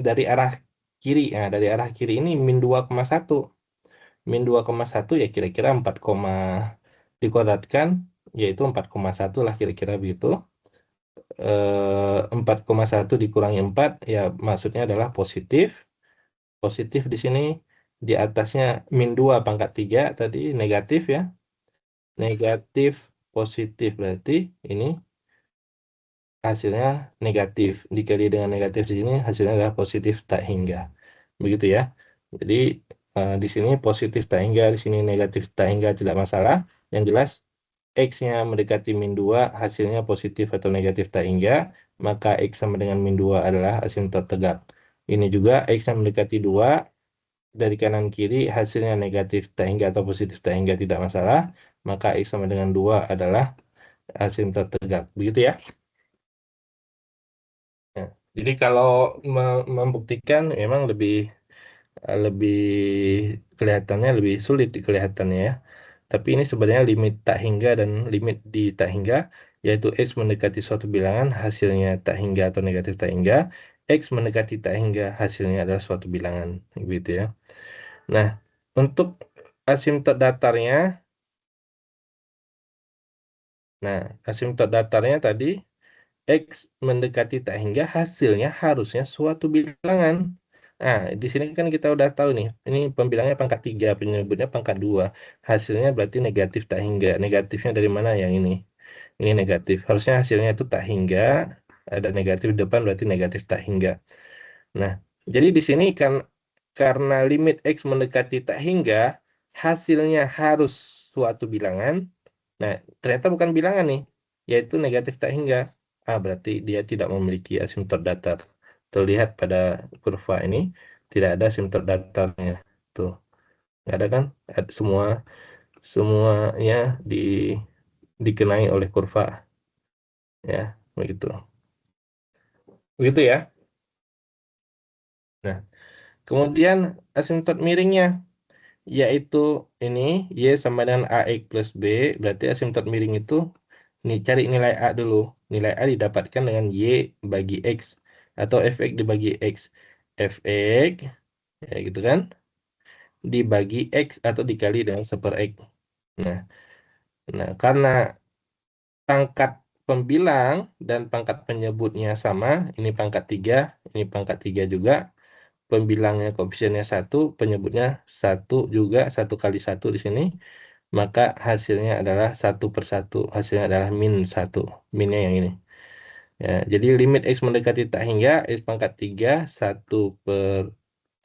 dari arah kiri. Nah, dari arah kiri ini min 2,1. Min 2,1 ya kira-kira 4, dikuadratkan yaitu 4,1 lah kira-kira begitu. 4,1 dikurangi 4 ya maksudnya adalah positif. positif di sini, di atasnya min 2 pangkat 3 tadi negatif ya. Negatif positif berarti ini hasilnya negatif. Dikali dengan negatif di sini hasilnya adalah positif tak hingga. Begitu ya. Jadi di sini positif tak hingga, di sini negatif tak hingga tidak masalah. Yang jelas X-nya mendekati min 2 hasilnya positif atau negatif tak hingga, maka X sama dengan min 2 adalah asimtot tegak. Ini juga X-nya mendekati 2 dari kanan kiri hasilnya negatif tak hingga atau positif tak hingga tidak masalah, maka X sama dengan 2 adalah asimtot tegak. Begitu ya. Ya. Jadi kalau membuktikan memang lebih kelihatannya lebih sulit kelihatannya ya. Tapi ini sebenarnya limit tak hingga dan limit di tak hingga, yaitu X mendekati suatu bilangan hasilnya tak hingga atau negatif tak hingga, X mendekati tak hingga hasilnya adalah suatu bilangan, gitu ya. Nah, untuk asimtot datarnya, tadi X mendekati tak hingga hasilnya harusnya suatu bilangan. Nah, di sini kan kita udah tahu nih, ini pembilangnya pangkat 3, penyebutnya pangkat 2. Hasilnya berarti negatif tak hingga. Negatifnya dari mana yang ini? Ini negatif. Harusnya hasilnya itu tak hingga, ada negatif di depan berarti negatif tak hingga. Nah, jadi di sini kan karena limit X mendekati tak hingga, hasilnya harus suatu bilangan. Nah, ternyata bukan bilangan nih, yaitu negatif tak hingga. Berarti dia tidak memiliki asimtot datar. Terlihat pada kurva ini, tidak ada asimtot datarnya. Tuh, nggak ada kan? Semuanya dikenai oleh kurva. Ya, begitu. Begitu ya. Nah, kemudian asimtot miringnya, yaitu ini, Y sama dengan AX plus B, berarti asimtot miring itu, nih cari nilai A dulu. Nilai A didapatkan dengan Y bagi X, atau Fx dibagi X. Fx, ya gitu kan, dibagi X atau dikali dengan 1/X. Nah, karena pangkat pembilang dan pangkat penyebutnya sama, ini pangkat 3, ini pangkat 3 juga, pembilangnya koefisiennya 1, penyebutnya 1 juga, 1 kali 1 di sini, maka hasilnya adalah 1/1, hasilnya adalah min 1, minnya yang ini. Ya, jadi limit X mendekati tak hingga, X pangkat 3, 1 per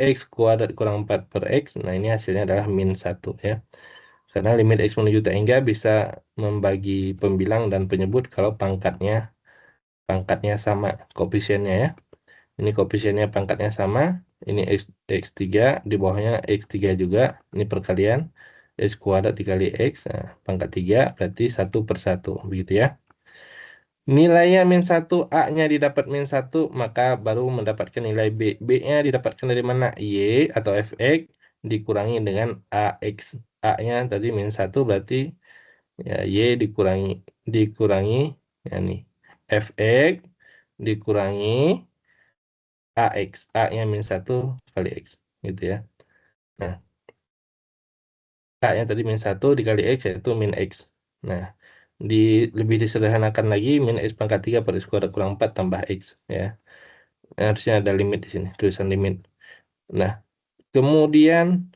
X kuadrat kurang 4 per X, nah ini hasilnya adalah min 1 ya. Karena limit X menuju tak hingga bisa membagi pembilang dan penyebut kalau pangkatnya sama, koefisiennya ya. Ini koefisiennya pangkatnya sama, ini X3, di bawahnya X3 juga, ini perkalian, X kuadrat dikali X, nah, pangkat 3 berarti 1/1, begitu ya. Nilainya min 1, A-nya didapat min 1, maka baru mendapatkan nilai B. B-nya didapatkan dari mana? Y atau Fx dikurangi dengan AX. A-nya tadi min 1 berarti ya, Y dikurangi ya nih, Fx dikurangi AX. A-nya min 1 kali X. Gitu ya. Nah, A-nya tadi min 1 dikali X yaitu min X. Nah, lebih disederhanakan lagi, min X pangkat 3 per X kuadrat kurang 4 tambah X. Ya. Harusnya ada limit di sini, tulisan limit. Nah, kemudian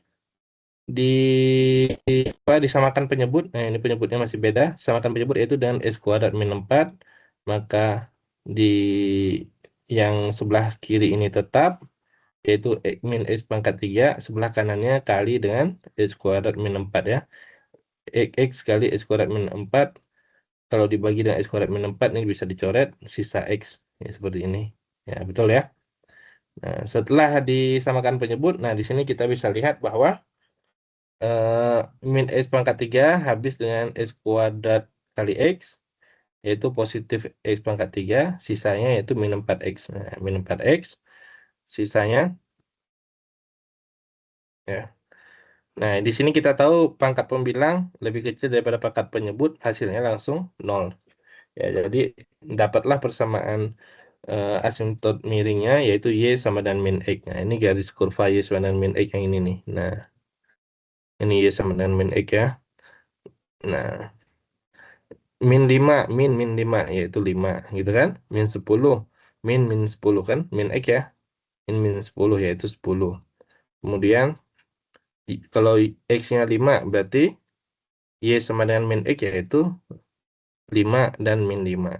disamakan penyebut. Nah, ini penyebutnya masih beda. Samakan penyebut yaitu dengan X kuadrat min 4. Maka di yang sebelah kiri ini tetap, yaitu min X pangkat 3, sebelah kanannya kali dengan X kuadrat min 4 ya. X kali X kuadrat min 4, kalau dibagi dengan X kuadrat min 4, ini bisa dicoret, sisa X. Ya, seperti ini. Ya, betul ya. Nah, setelah disamakan penyebut, nah di sini kita bisa lihat bahwa min X pangkat 3 habis dengan X kuadrat kali X, yaitu positif X pangkat 3, sisanya yaitu min 4X. Nah, min 4X, sisanya, ya. Nah, di sini kita tahu pangkat pembilang lebih kecil daripada pangkat penyebut, hasilnya langsung 0. Ya, jadi dapatlah persamaan asimtot miringnya, yaitu Y sama dengan min X. Nah, ini garis kurva Y sama dengan min X yang ini nih. Nah, ini Y sama dengan min X ya. Nah, min 5, min 5, yaitu 5, gitu kan. Min 10, min 10 kan, min X ya. Min 10, yaitu 10. Kemudian kalau X-nya 5 berarti Y sama dengan min X yaitu 5 dan min 5.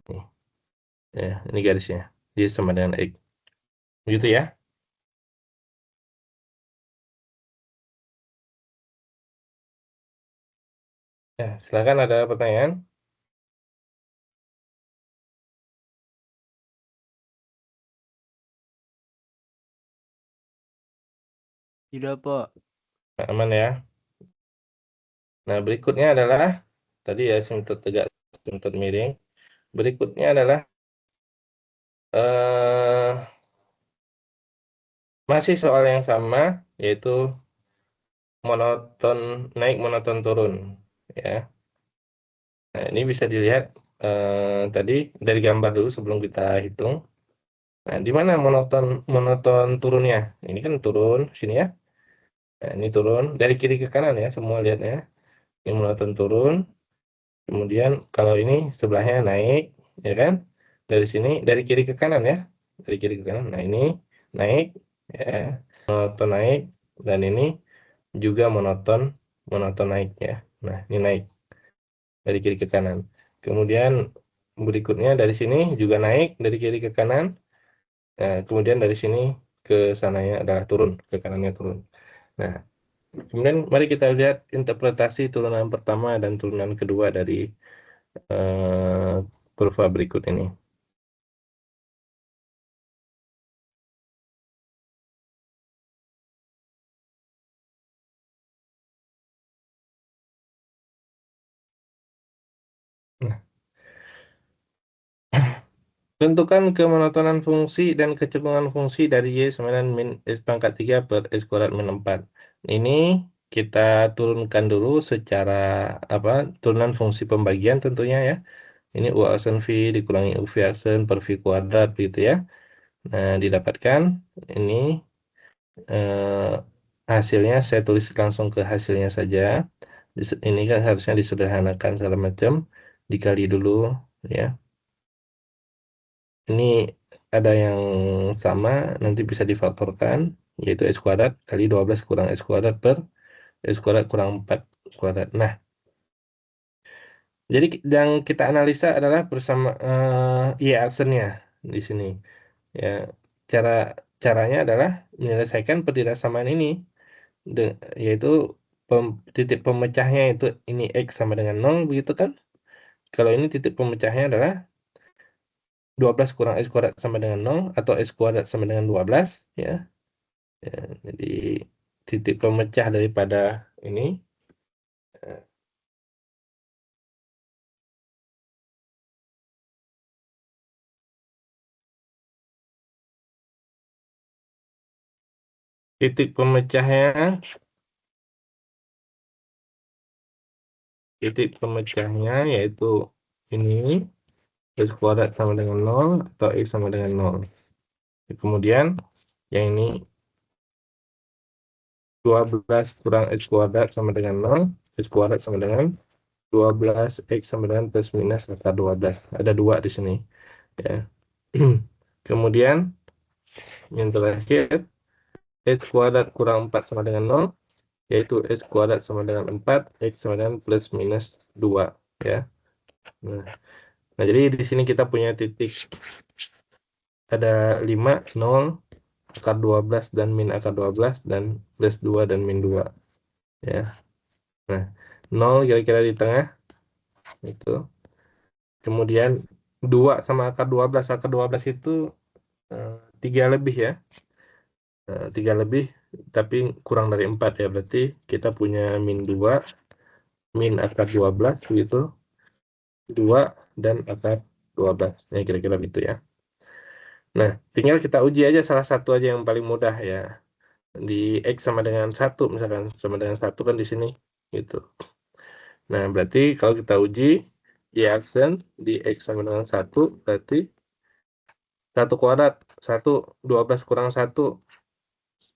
Nih. Ya, ini garisnya. Y sama dengan X. Gitu ya. Ya, silakan ada pertanyaan. Tidak, Pak. Aman ya. Nah, berikutnya adalah tadi ya asimptot tegak, asimptot miring. Berikutnya adalah masih soal yang sama, yaitu monoton naik, monoton turun. Ya. Nah, ini bisa dilihat tadi dari gambar dulu sebelum kita hitung. Nah, di mana monoton monoton turunnya? Ini kan turun sini ya. Nah, ini turun dari kiri ke kanan ya, semua lihatnya. Ini monoton turun. Kemudian kalau ini sebelahnya naik, ya kan? Dari sini dari kiri ke kanan ya, dari kiri ke kanan. Nah, ini naik, ya, monoton naik, dan ini juga monoton monoton naik ya. Nah, ini naik dari kiri ke kanan. Kemudian berikutnya dari sini juga naik dari kiri ke kanan. Nah, kemudian dari sini ke sananya adalah turun, ke kanannya turun. Nah, kemudian mari kita lihat interpretasi turunan pertama dan turunan kedua dari kurva berikut ini. Nah, tentukan kemonotonan fungsi dan kecenderungan fungsi dari Y sama dengan min S pangkat 3 per S kuadrat min 4. Ini kita turunkan dulu secara turunan fungsi pembagian tentunya ya. Ini U aksen V dikurangi UV aksen per V kuadrat gitu ya. Nah, didapatkan ini hasilnya saya tulis langsung ke hasilnya saja. Ini kan harusnya disederhanakan segala macam, dikali dulu ya. Ini ada yang sama, nanti bisa difaktorkan, yaitu S kuadrat kali 12 kurang S kuadrat per S kuadrat kurang 4 kuadrat. Nah, jadi yang kita analisa adalah bersama Y aksennya di sini. Ya, caranya adalah menyelesaikan pertidaksamaan ini, yaitu titik pemecahnya itu ini X sama dengan 0, begitu kan? Kalau ini titik pemecahnya adalah 12 kurang S kuadrat sama dengan 0 atau S kuadrat sama dengan 12 ya. Ya, jadi titik pemecah daripada ini titik pemecahnya yaitu ini X kuadrat sama dengan 0 atau X sama dengan 0. Kemudian yang ini 12 kurang X kuadrat sama dengan 0, X kuadrat sama dengan 12, X sama dengan plus minus akar 12. Ada dua di sini ya. Kemudian yang terakhir X kuadrat kurang 4 sama dengan 0, yaitu X kuadrat sama dengan 4, X sama dengan plus minus 2 ya. Nah, jadi di sini kita punya titik ada 5, 0, akar 12 dan min akar 12 dan plus 2 dan min 2 ya. Nah, 0 kira-kira di tengah itu. Kemudian 2 sama akar 12. Akar 12 itu 3 lebih ya. 3 lebih tapi kurang dari 4 ya. Berarti kita punya min 2, min akar 12 begitu. 2 dan akar 12. Ya, kira-kira gitu ya. Nah, tinggal kita uji aja salah satu aja yang paling mudah ya. Di X sama dengan 1 misalkan. Sama dengan 1 kan di sini. Gitu. Nah, berarti kalau kita uji Y aksen di X sama dengan 1 berarti 1 kuadrat 1, 12 kurang 1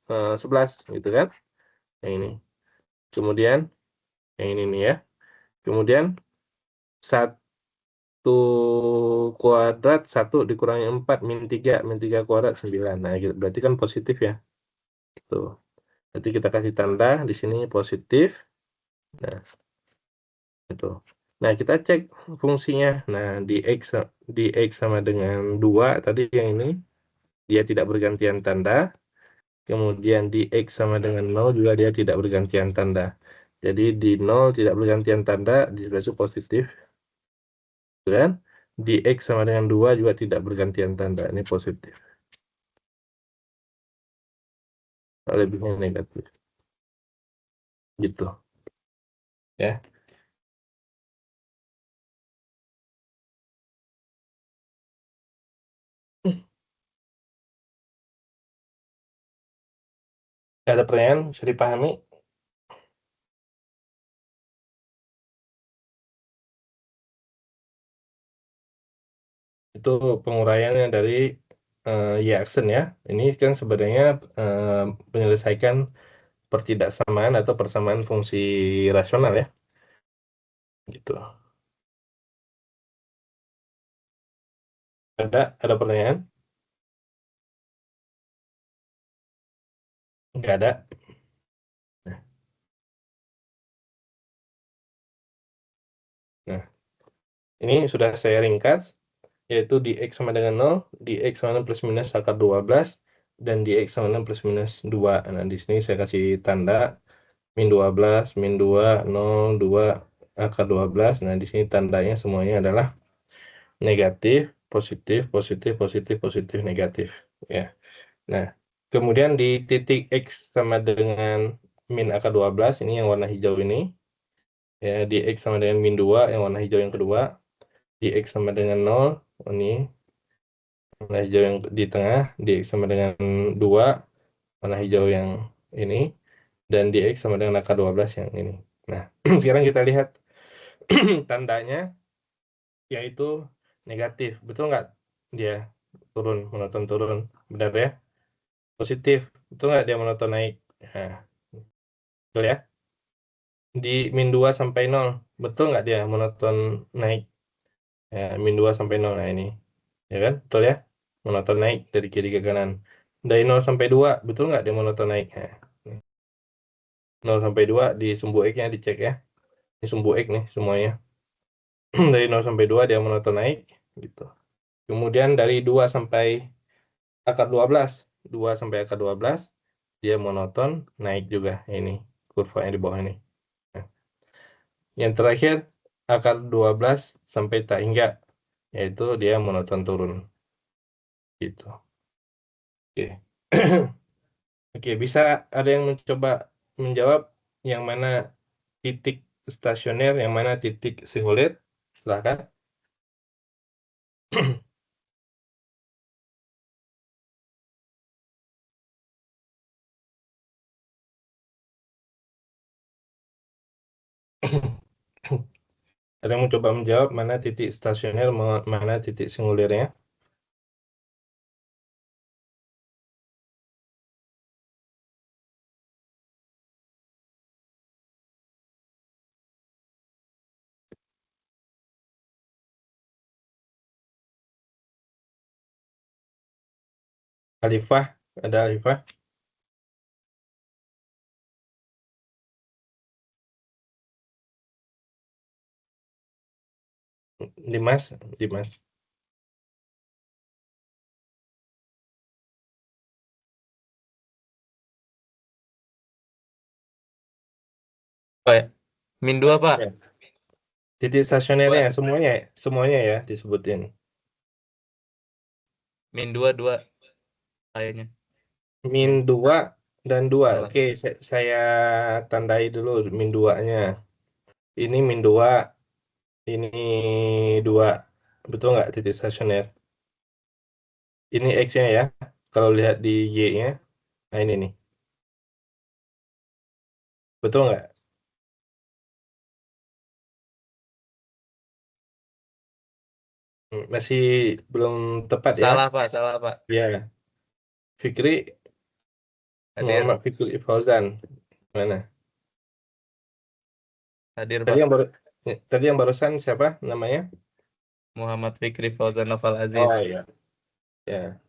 11 gitu kan. Yang ini. Kemudian yang ini nih ya. Kemudian 1 kuadrat 1 dikurangi 4 min 3 kuadrat 9. Nah, gitu. Berarti kan positif ya. Tuh. Nanti kita kasih tanda di sini positif. Nah, itu. Nah, kita cek fungsinya. Nah, di X sama dengan 2 tadi yang ini dia tidak bergantian tanda. Kemudian di X sama dengan 0 juga dia tidak bergantian tanda. Jadi di 0 tidak bergantian tanda, di sebelah positif. Kan? Di X sama dengan 2 juga tidak bergantian tanda. Ini positif. Lebihnya negatif. Gitu. Ya. Ada pertanyaan? Bisa dipahami? Itu penguraiannya dari Yerkes ya. Ini kan sebenarnya menyelesaikan pertidaksamaan atau persamaan fungsi rasional ya. Gitu. Ada pertanyaan? Nggak ada. Nah, ini sudah saya ringkas, yaitu di X sama dengan 0, di X sama dengan plus minus akar 12, dan di X sama dengan plus minus 2. Nah, di sini saya kasih tanda min 12, min 2, 0, 2, akar 12. Nah, di sini tandanya semuanya adalah negatif, positif, positif, positif, positif, negatif. Ya. Nah, kemudian di titik X sama dengan min akar 12, ini yang warna hijau ini. Ya, di X sama dengan min 2, yang warna hijau yang kedua. Di X sama dengan 0, ini warna hijau yang di tengah. Di X sama dengan 2, warna hijau yang ini. Dan di X sama dengan akar 12 yang ini. Nah, sekarang kita lihat tandanya, yaitu negatif. Betul nggak? Dia turun, monoton turun. Benar ya? Positif. Betul nggak dia monoton naik? Nah, betul ya? Di min 2 sampai 0. Betul nggak dia monoton naik? Ya, min 2 sampai 0. Nah, ini. Ya kan? Betul ya? Monoton naik dari kiri ke kanan. Dari 0 sampai 2. Betul nggak dia monoton naik? Nah, 0 sampai 2 di sumbu X-nya dicek ya. Ini sumbu X nih semuanya. Dari 0 sampai 2 dia monoton naik. Gitu. Kemudian dari 2 sampai akar 12. 2 sampai akar 12. Dia monoton naik juga. Ini kurva yang di bawah ini. Nah, yang terakhir akar 12 sampai tak hingga, yaitu dia monoton turun. Gitu. Oke. Oke, bisa ada yang mencoba menjawab yang mana titik stasioner, yang mana titik singulir? Silakan. Ada yang mencoba menjawab mana titik stasioner, mana titik singulirnya? Alifah, ada Alifah? Dimas, Dimas. Pak ya? Min 2 Pak. Ya. Titik stasionernya semuanya ya disebutin. Min 2 kayaknya. Min 2 dan 2. Salah. Oke, saya tandai dulu min 2-nya. Ini min 2, ini 2. Betul nggak titik stasioner? Ini X-nya ya. Kalau lihat di Y-nya. Nah, ini nih. Betul nggak? Masih belum tepat ya? Salah Pak, salah Pak. Ya. Fikri, Hadir, Muhammad Fikri Fauzan. Mana? hadir Tadi Pak. yang barusan siapa namanya? Muhammad Fikri Fauzan Noval Aziz. Oh iya. Ya.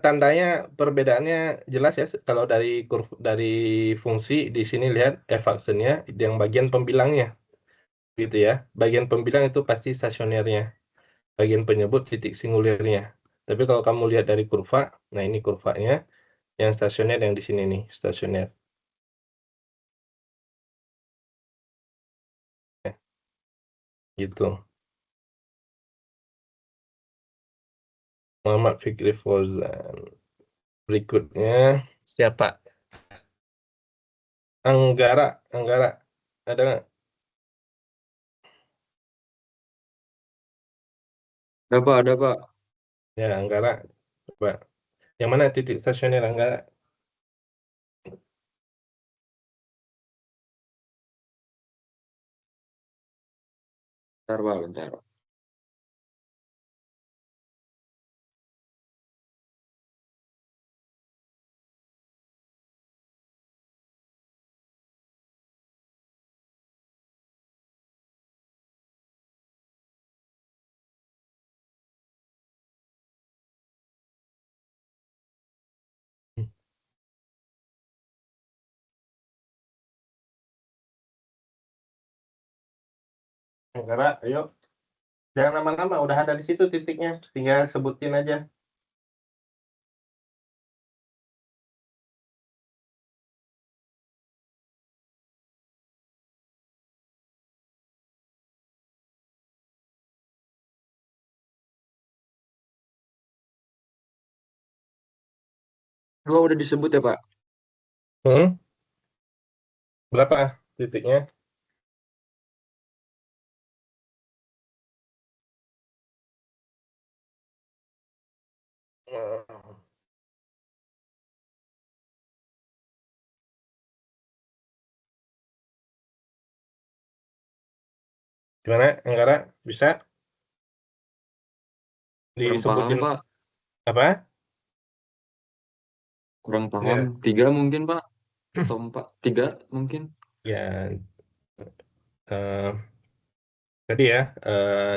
Tandanya perbedaannya jelas ya. Kalau dari fungsi di sini lihat f-function-nya yang bagian pembilangnya, gitu ya. Bagian pembilang itu pasti stasionernya, bagian penyebut titik singulernya. Tapi kalau kamu lihat dari kurva, nah ini kurvanya, yang stasioner yang di sini nih, stasioner. Gitu. Muhammad Fikri Fauzan. Berikutnya Siapa? Anggara, ada nggak? Ada Pak. Ya, Anggara. Coba. Yang mana titik stasioner Anggara? Bentar Pak, bentar. Anggara, ayo. Jangan lama-lama, udah ada di situ titiknya. Tinggal sebutin aja. Udah disebut ya Pak. Hmm? Berapa titiknya? Hmm. Gimana, Anggara? Bisa Kurang paham disebutin Pak. apa? Kurang paham. Ya, 3 mungkin Pak. Atau 4. 3 mungkin. ya eh, tadi ya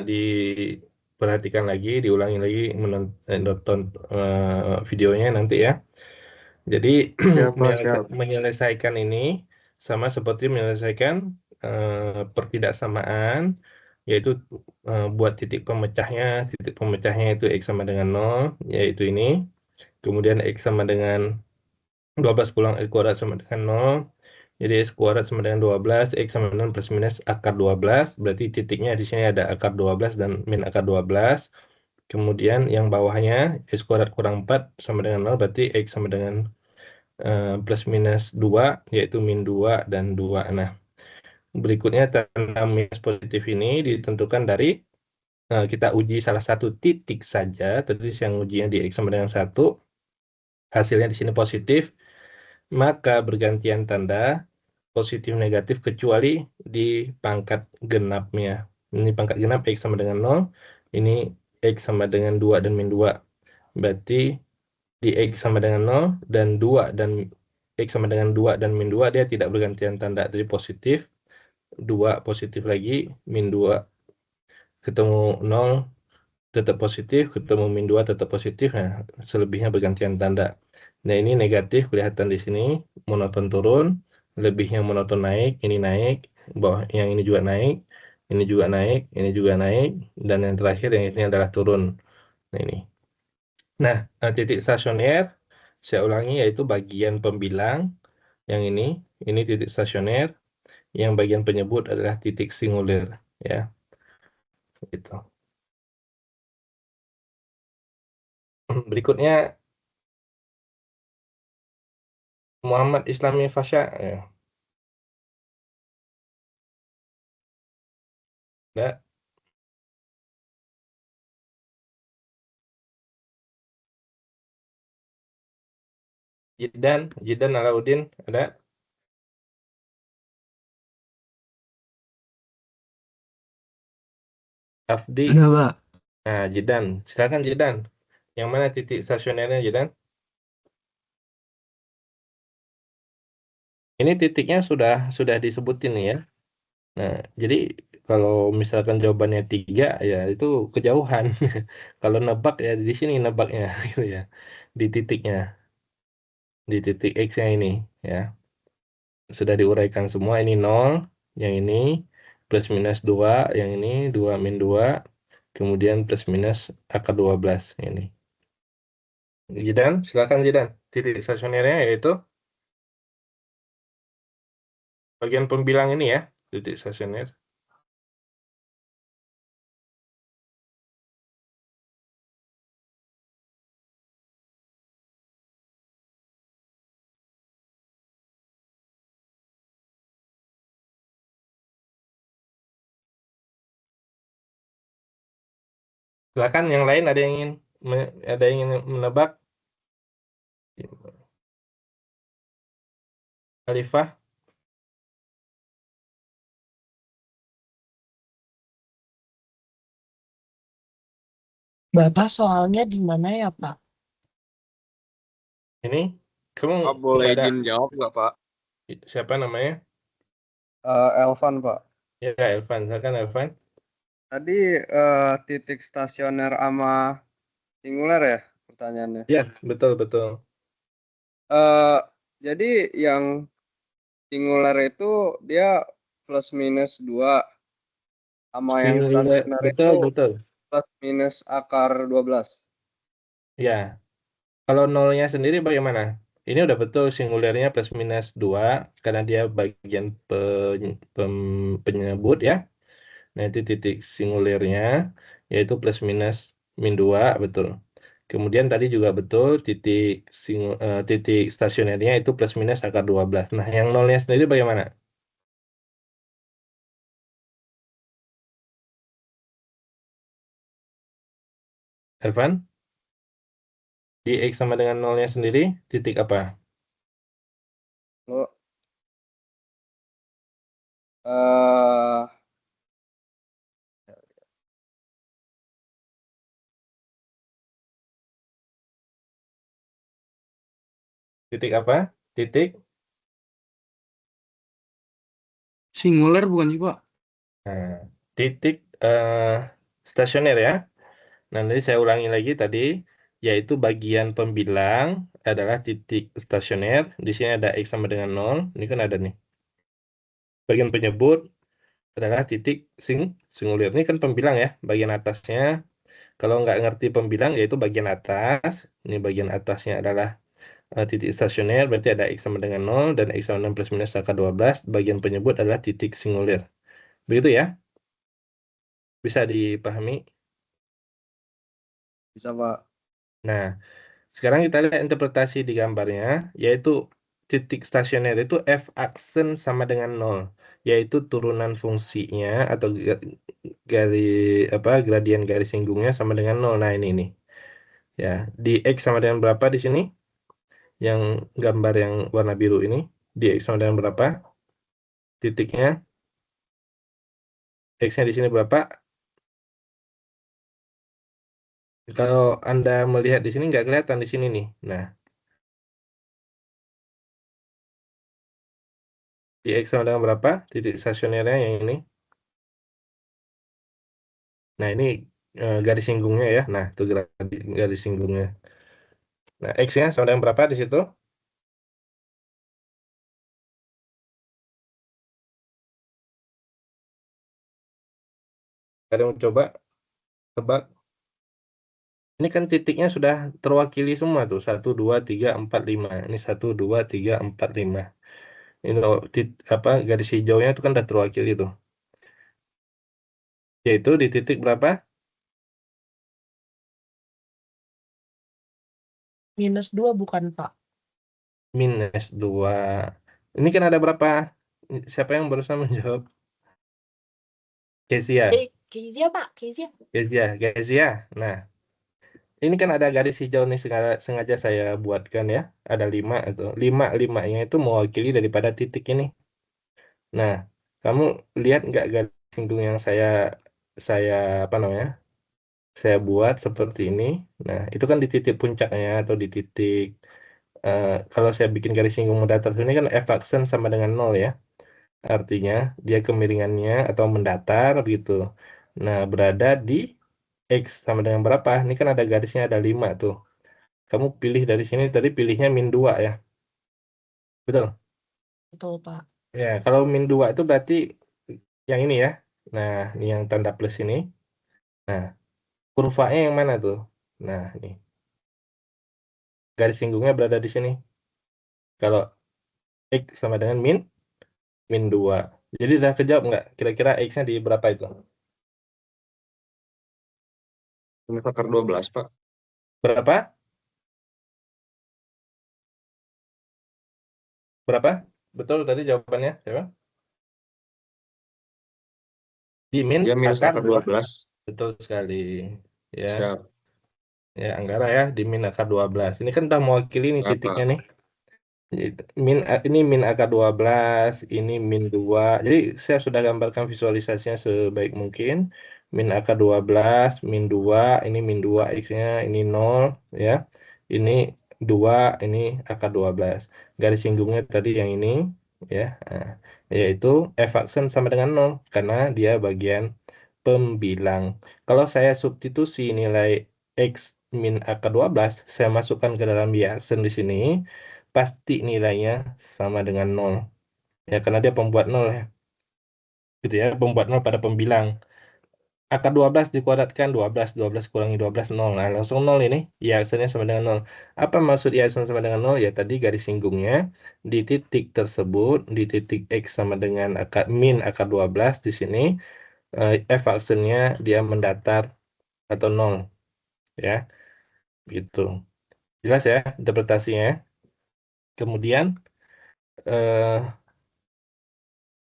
diperhatikan lagi, diulangi lagi menonton videonya nanti ya. Jadi Siapa, siap. menyelesaikan ini sama seperti menyelesaikan pertidaksamaan, yaitu buat titik pemecahnya itu X sama dengan 0, yaitu ini. Kemudian X sama dengan 12 pulang X kuadrat sama dengan 0. Jadi X kuadrat sama dengan 12, X sama dengan plus minus akar 12. Berarti titiknya di sini ada akar 12 dan min akar 12. Kemudian yang bawahnya X kuadrat kurang 4 sama dengan 0, berarti X sama dengan plus minus 2, yaitu min 2 dan 2. Nah, berikutnya tanda minus positif ini ditentukan dari kita uji salah satu titik saja. Tadi yang ujinya di X sama dengan 1, hasilnya di sini positif, maka bergantian tanda positif negatif kecuali di pangkat genapnya. Ini pangkat genap X sama dengan 0, ini X sama dengan 2 dan min 2. Berarti di X sama dengan 0 dan 2 dan X sama dengan 2 dan min 2 dia tidak bergantian tanda. Jadi positif, 2 positif lagi, min 2 ketemu 0 tetap positif, ketemu min 2 tetap positif. Nah, selebihnya bergantian tanda. Nah, ini negatif kelihatan di sini, monoton turun, lebihnya monoton naik, ini naik, bawah yang ini juga naik, ini juga naik, ini juga naik, dan yang terakhir yang ini adalah turun. Nah, ini. Nah, titik stasioner, saya ulangi, yaitu bagian pembilang yang ini titik stasioner, yang bagian penyebut adalah titik singuler, ya, gitu. Berikutnya Muhammad Islami Fasya, ya. Ada Jidan Alauddin, ada Afdi. Ada, Pak. Nah, Jidan, silakan Jidan. Yang mana titik stasionernya Jidan? Ini titiknya sudah disebutin nih ya. Nah, jadi kalau misalkan jawabannya 3 ya itu kejauhan. Kalau nebak ya di sini nebaknya gitu ya. Di titiknya, di titik X-nya ini ya. Sudah diuraikan semua, ini 0, yang ini plus minus 2, yang ini 2 min 2, kemudian plus minus akar 12 ini. Jidan, silakan Jidan. Titik stasionernya yaitu bagian pembilang ini ya, titik stasioner. Silakan yang lain ada yang ingin menebak? Khalifah? Bapak soalnya di mana ya, Pak? Ini kamu Pak boleh nggak ada izin jawab nggak Pak? siapa namanya? Elvan, Pak. Ya, Elvan. Silakan Elvan. Tadi titik stasioner sama singular ya pertanyaannya. Ya, betul betul. Jadi yang singular itu dia plus minus 2 sama yang stasioner betul itu betul. plus minus akar 12. Ya. Kalau nolnya sendiri bagaimana? Ini udah betul singulernya plus minus 2 karena dia bagian penyebut ya. Nah, itu titik singulernya yaitu plus minus min 2 betul. Kemudian tadi juga betul titik stasionernya itu plus minus akar 12. Nah, yang nolnya sendiri bagaimana? Evan? Di X sama dengan nolnya sendiri, titik apa? Lo Titik apa? Titik? Singular bukan sih Pak? Nah, titik stasioner ya. Nah, nanti saya ulangi lagi tadi, yaitu bagian pembilang adalah titik stasioner. Di sini ada X sama dengan 0. Ini kan ada nih. Bagian penyebut adalah titik singular. Ini kan pembilang ya, bagian atasnya. Kalau nggak ngerti pembilang, yaitu bagian atas. Ini bagian atasnya adalah titik stasioner, berarti ada X sama dengan 0, dan X sama dengan plus minus akar 12. Bagian penyebut adalah titik singular. Begitu ya? Bisa dipahami? bisa, Pak. Nah, sekarang kita lihat interpretasi di gambarnya, yaitu titik stasioner itu F aksen sama dengan 0, yaitu turunan fungsinya atau gradien garis singgungnya sama dengan 0. Nah, ini nih. Ya, di X sama dengan berapa di sini? Yang gambar yang warna biru ini, di X sama dengan berapa? Titiknya. X-nya di sini berapa? Kalau Anda melihat di sini nggak kelihatan di sini nih. Nah, di X sama dengan berapa? Titik stasionernya yang ini. Nah, ini garis singgungnya ya. Nah, itu garis singgungnya. Nah, X-nya sama dengan berapa di situ? Ada yang coba tebak? Ini kan titiknya sudah terwakili semua tuh. 1, 2, 3, 4, 5. Ini 1, 2, 3, 4, 5. Ini garis hijaunya itu kan sudah terwakili tuh. Yaitu di titik berapa? Minus 2 bukan, Pak? Minus 2. Ini kan ada berapa? Siapa yang barusan menjawab? Kezia. Kezia, Pak. Kezia. Nah, ini kan ada garis hijau nih sengaja saya buatkan ya. Ada 5 atau 5-5-nya itu mewakili daripada titik ini. Nah, kamu lihat nggak garis singgung yang saya apa namanya? Saya buat seperti ini. Nah, itu kan di titik puncaknya atau di titik kalau saya bikin garis singgung mendatar ini kan F aksen sama dengan 0 ya. Artinya dia kemiringannya atau mendatar begitu. Nah, berada di X sama dengan berapa? Ini kan ada garisnya ada 5 tuh. Kamu pilih dari sini tadi pilihnya min 2 ya. Betul? Betul, Pak. Ya, kalau min 2 itu berarti yang ini ya. Nah, ini yang tanda plus ini. Nah, kurvanya yang mana tuh? Nah, ini. Garis singgungnya berada di sini. Kalau X sama dengan min 2. Jadi udah kejawab nggak? Kira-kira X-nya di berapa itu? Minus akar 12, Pak. Berapa? Berapa? Betul tadi jawabannya? Siapa? Di min Ya, minus akar akar 12. Betul sekali. Ya, Siap. ya Anggara ya di min akar 12. Ini kan udah mewakili nih Ya, titiknya Pak. nih. Ini min akar 12, ini min 2. Jadi saya sudah gambarkan visualisasinya sebaik mungkin. Min akar 12, min 2, ini min 2 X-nya, ini 0 ya. Ini 2, ini akar 12. Garis singgungnya tadi yang ini ya. Nah, yaitu f aksen sama dengan 0 karena dia bagian pembilang. Kalau saya substitusi nilai X min akar 12, saya masukkan ke dalam biak aksen di sini, pasti nilainya sama dengan 0. Ya, karena dia pembuat 0 ya. Gitu ya, pembuat 0 pada pembilang. Akar 12 dikuadratkan 12 kurangi 12 0. Nah, langsung 0 ini. Ya, aksennya sama dengan 0. Apa maksud ya aksen sama dengan 0? Ya, tadi garis singgungnya di titik tersebut, di titik X sama dengan min akar 12 di sini, F aksennya dia mendatar atau 0. Ya, gitu. Jelas ya interpretasinya. Kemudian, eh,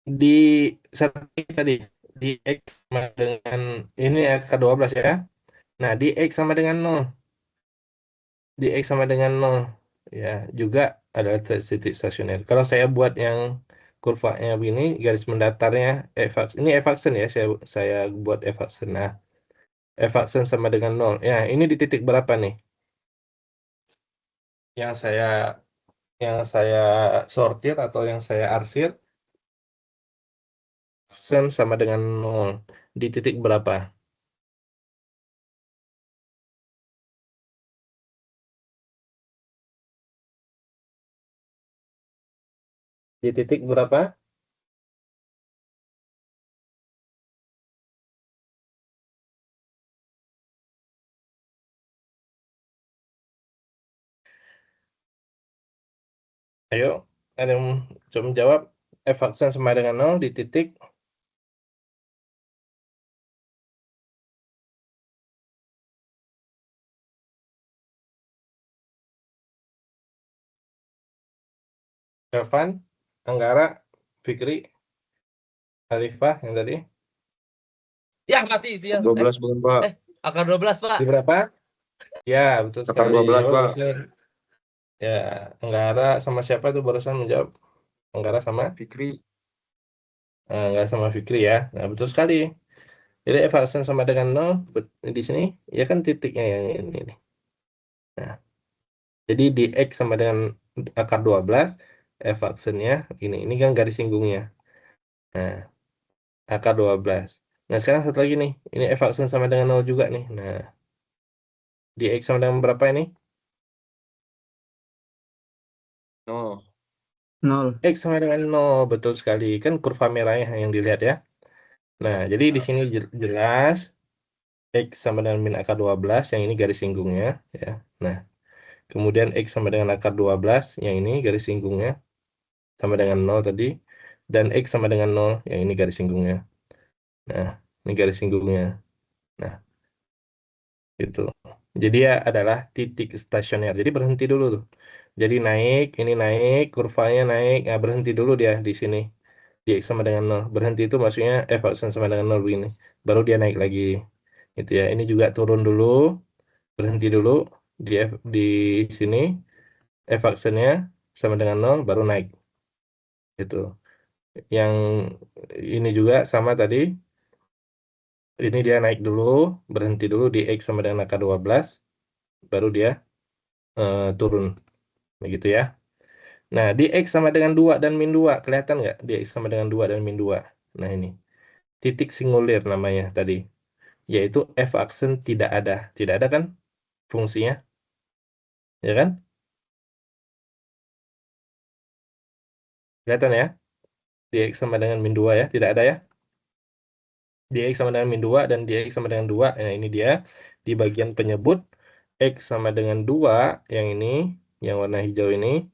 di satu tadi di X sama dengan ini akar 12 ya. Nah, di X sama dengan 0. Di X sama dengan 0 ya, juga adalah titik stasioner. Kalau saya buat yang kurvanya begini, garis mendatarnya ini F aksen ya, saya buat F aksen. Nah, F aksen sama dengan 0. Ya, ini di titik berapa nih? Yang saya sortir atau yang saya arsir aksen sama dengan 0. Di titik berapa? Di titik berapa? Ayo, ada yang coba menjawab. F aksen sama dengan 0 di titik. Evan, Anggara, Fikri, Arifah yang tadi. Ya, mati sih. 12 bukan, Pak. Akar 12, Pak. Di berapa? Ya, betul Akar sekali. 12, Jawab Pak. barusan. Ya, Anggara sama siapa tuh barusan menjawab? Anggara sama? Fikri. Anggara sama Fikri ya. Nah, betul sekali. Jadi F aksen sama dengan 0 di sini, ya kan titiknya yang ini nih. Nah, jadi di X sama dengan akar 12, F aksennya ini kan garis singgungnya. Nah, akar 12. Nah, sekarang satu lagi nih. Ini F aksen sama dengan 0 juga nih. Nah, di X sama dengan berapa ini? 0. 0. X sama dengan 0. Betul sekali. Kan kurva merahnya yang dilihat ya. Nah, jadi di sini jelas X sama dengan min akar 12. Yang ini garis singgungnya. Ya. Nah, kemudian X sama dengan akar 12. Yang ini garis singgungnya. Sama dengan 0 tadi. Dan X sama dengan 0. Yang ini garis singgungnya. Nah, ini garis singgungnya. Nah, gitu. Jadi ya adalah titik stasioner. Jadi berhenti dulu tuh. Jadi naik, ini naik, kurvanya naik. Nah, berhenti dulu dia di sini. Di X sama dengan 0. Berhenti itu maksudnya F aksen sama dengan 0 begini. Baru dia naik lagi. Gitu ya. Ini juga turun dulu. Berhenti dulu di sini. F aksennya sama dengan 0 baru naik. Gitu. Yang ini juga sama tadi. Ini dia naik dulu, berhenti dulu di X sama dengan akar 12. Baru dia turun. Begitu ya. Nah, di X sama dengan 2 dan min 2. Kelihatan nggak? Di X sama dengan 2 dan min 2. Nah, ini. Titik singulir namanya tadi. Yaitu F aksen tidak ada. Tidak ada kan fungsinya? Ya kan? Kelihatan ya? Di X sama dengan min 2 ya. Tidak ada ya? Di X sama dengan min 2 dan di X sama dengan 2. Nah, ini dia. Di bagian penyebut X sama dengan 2. Yang ini. Yang warna hijau ini.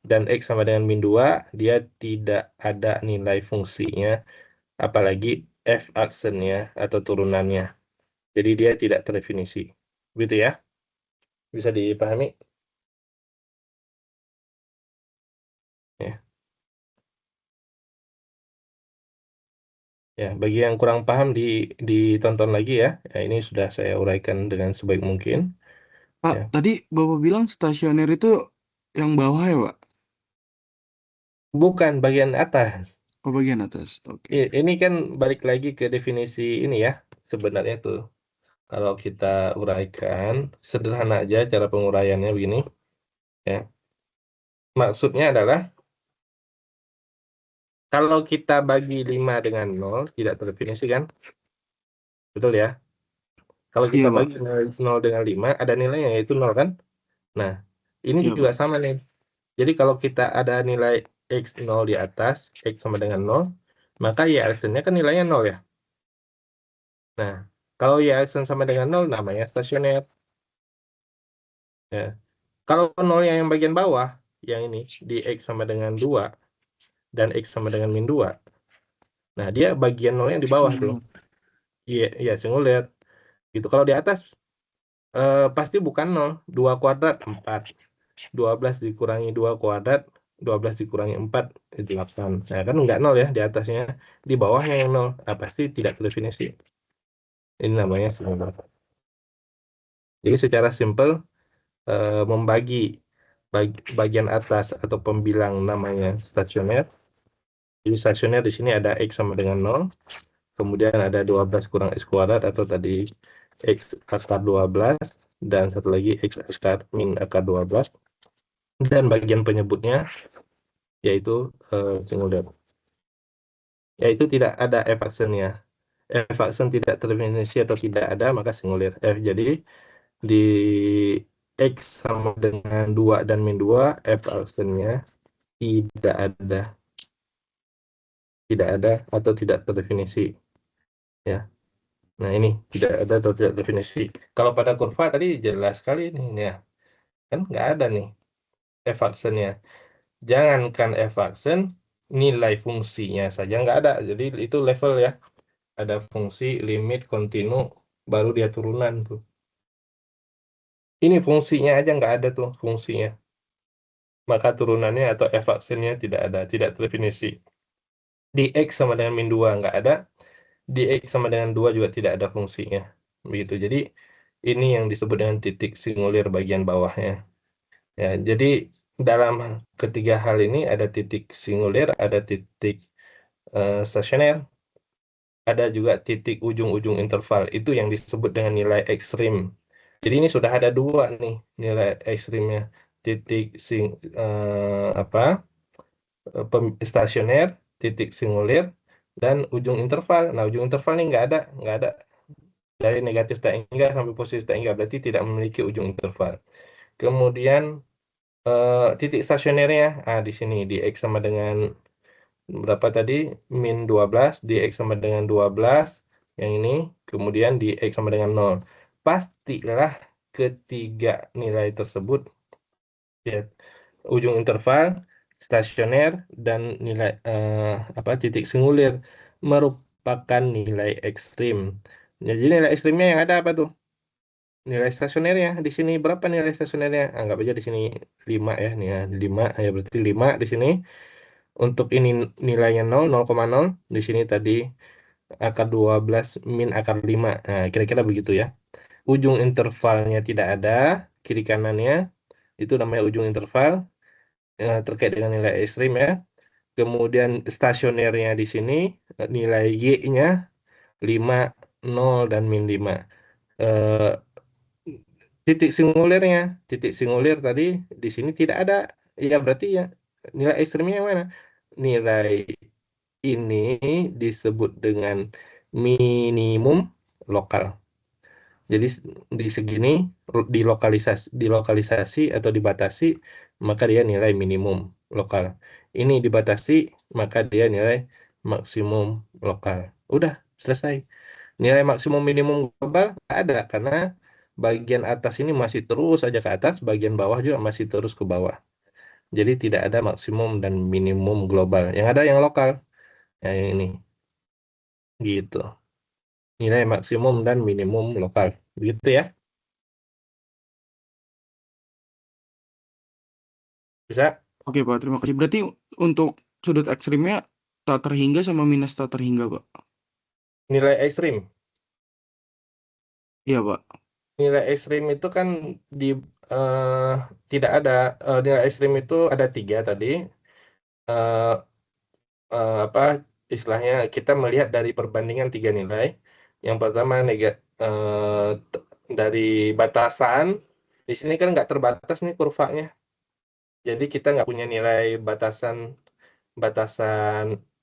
Dan X sama dengan min 2. Dia tidak ada nilai fungsinya. Apalagi F aksennya atau turunannya. Jadi dia tidak terdefinisi. Gitu ya. Bisa dipahami? Ya. Ya, bagi yang kurang paham ditonton lagi ya. Ya, ini sudah saya uraikan dengan sebaik mungkin. Pak, Ya. tadi Bapak bilang stasioner itu yang bawah ya, Pak? Bukan bagian atas. Oh, bagian atas. Oke. Ini kan balik lagi ke definisi ini ya. Sebenarnya tuh. Kalau kita uraikan, sederhana aja cara penguraiannya begini. Ya. Maksudnya adalah, kalau kita bagi 5 dengan 0, tidak terdefinisi kan? Betul ya? Kalau kita Iya, Pak. bagi 0 dengan 5, ada nilainya yaitu 0 kan? Nah, ini Iya, juga Pak. sama nih. Jadi kalau kita ada nilai X0 di atas, X sama dengan 0, maka Y aksennya kan nilainya 0 ya. Nah, kalau Y aksen sama dengan 0, namanya stasioner. Ya. Kalau 0 yang bagian bawah, yang ini, di X sama dengan 2, dan X sama dengan min 2. Nah, dia bagian 0 yang di bawah tuh. Iya, iya, singulir. Gitu. Kalau di atas, pasti bukan 0. 2 kuadrat, 4. 12 dikurangi 2 kuadrat, 12 dikurangi 4, 8. Nah, kan nggak 0 ya di atasnya. Di bawahnya yang 0. Nah, pasti tidak terdefinisi. Ini namanya singular. Jadi secara simpel, membagi bagian atas atau pembilang namanya stasioner. Jadi stasioner di sini ada X sama dengan 0. Kemudian ada 12 kurang X kuadrat atau tadi X akar 12. Dan satu lagi X akar min akar 12. Dan bagian penyebutnya yaitu singular. Yaitu tidak ada F aksennya. F aksen tidak terdefinisi atau tidak ada, maka singulir. F jadi di X sama dengan 2 dan min 2, F aksennya tidak ada. Tidak ada atau tidak terdefinisi. Ya. Nah, ini tidak ada atau tidak terdefinisi. Kalau pada kurva tadi jelas sekali nih, ya. Kan nggak ada nih F aksennya. Jangankan F aksen, nilai fungsinya saja nggak ada. Jadi itu level ya. Ada fungsi, limit, kontinu, baru dia turunan tuh. Ini fungsinya aja nggak ada tuh fungsinya. Maka turunannya atau F aksennya tidak ada, tidak terdefinisi. Di X sama dengan min 2 nggak ada. Di X sama dengan 2 juga tidak ada fungsinya. Begitu. Jadi ini yang disebut dengan titik singulir bagian bawahnya. Ya, jadi dalam ketiga hal ini ada titik singulir, ada titik stasioner, ada juga titik ujung-ujung interval. Itu yang disebut dengan nilai ekstrim. Jadi ini sudah ada dua nih nilai ekstrimnya. Titik stasioner, titik singulir, dan ujung interval. Nah, ujung interval ini nggak ada. Dari negatif tak hingga sampai positif tak hingga, berarti tidak memiliki ujung interval. Kemudian titik stasionernya, di sini di X sama dengan berapa tadi? Min 12, di X sama dengan 12, yang ini, kemudian di X sama dengan 0. Pastilah ketiga nilai tersebut, ya, ujung interval, stasioner, dan nilai titik singulir merupakan nilai ekstrim. Jadi nilai ekstrimnya yang ada apa tuh? Nilai stasionernya di sini berapa nilai stasionernya? Anggap aja di sini 5 ya, nih ya, 5 ya, berarti 5 di sini. Untuk ini nilainya 0, 0,0. Di sini tadi akar 12 min akar 5. Nah, kira-kira begitu ya. Ujung intervalnya tidak ada, kiri kanannya itu namanya ujung interval terkait dengan nilai ekstrim ya. Kemudian stasionernya di sini nilai Y-nya 5, 0 dan min 5. Titik singulir tadi di sini tidak ada. Ya berarti ya Nilai ekstrimnya yang mana? Nilai ini disebut dengan minimum lokal. Jadi di segini dilokalisasi atau dibatasi, maka dia nilai minimum lokal. Ini dibatasi, maka dia nilai maksimum lokal. Udah, selesai. Nilai maksimum minimum global nggak ada, karena bagian atas ini masih terus aja ke atas, bagian bawah juga masih terus ke bawah. Jadi tidak ada maksimum dan minimum global. Yang ada yang lokal. Yang ini. Gitu. Nilai maksimum dan minimum lokal. Begitu ya. Bisa? Oke Pak, terima kasih. Berarti untuk sudut ekstrimnya tak terhingga sama minus tak terhingga Pak? Nilai ekstrim. Iya Pak. Nilai ekstrim itu kan di tidak ada nilai ekstrim itu ada 3 tadi. Eh, apa istilahnya kita melihat dari perbandingan 3 nilai. Yang pertama dari batasan. Di sini kan nggak terbatas nih kurvanya. Jadi kita nggak punya nilai batasan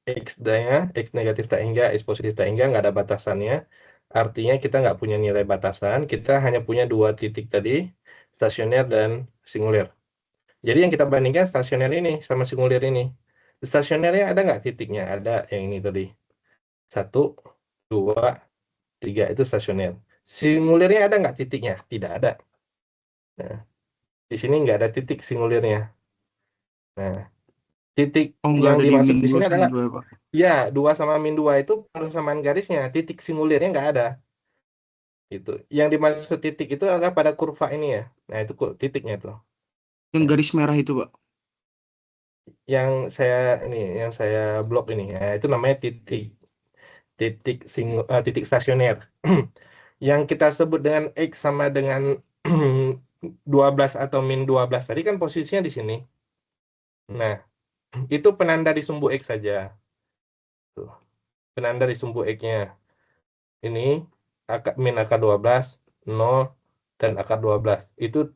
X-nya, X negatif tak hingga, X positif tak hingga, nggak ada batasannya. Artinya kita nggak punya nilai batasan, kita hanya punya 2 titik tadi, stasioner dan singulir. Jadi yang kita bandingkan stasioner ini sama singulir ini. Stasionernya ada nggak titiknya? Ada yang ini tadi. 1, 2, 3 itu stasioner. Singulirnya ada nggak titiknya? Tidak ada. Nah, di sini nggak ada titik singulirnya. Nah, titik Oh nggak yang ada di dimaksud min di 2 sini sama adalah 2 Pak? ya 2 sama min 2 itu persamaan garisnya, titik singulirnya nggak ada. Gitu. Yang dimaksud titik itu adalah pada kurva ini ya. Nah, itu titiknya tuh. Yang garis merah itu Pak? Yang saya blok ini. Nah, itu namanya titik stasioner. Yang kita sebut dengan X sama dengan 12 atau min 12 tadi kan posisinya di sini. Nah, itu penanda di sumbu X saja. Tuh. Penanda di sumbu X-nya. Ini min akar 12, 0, dan akar 12. Itu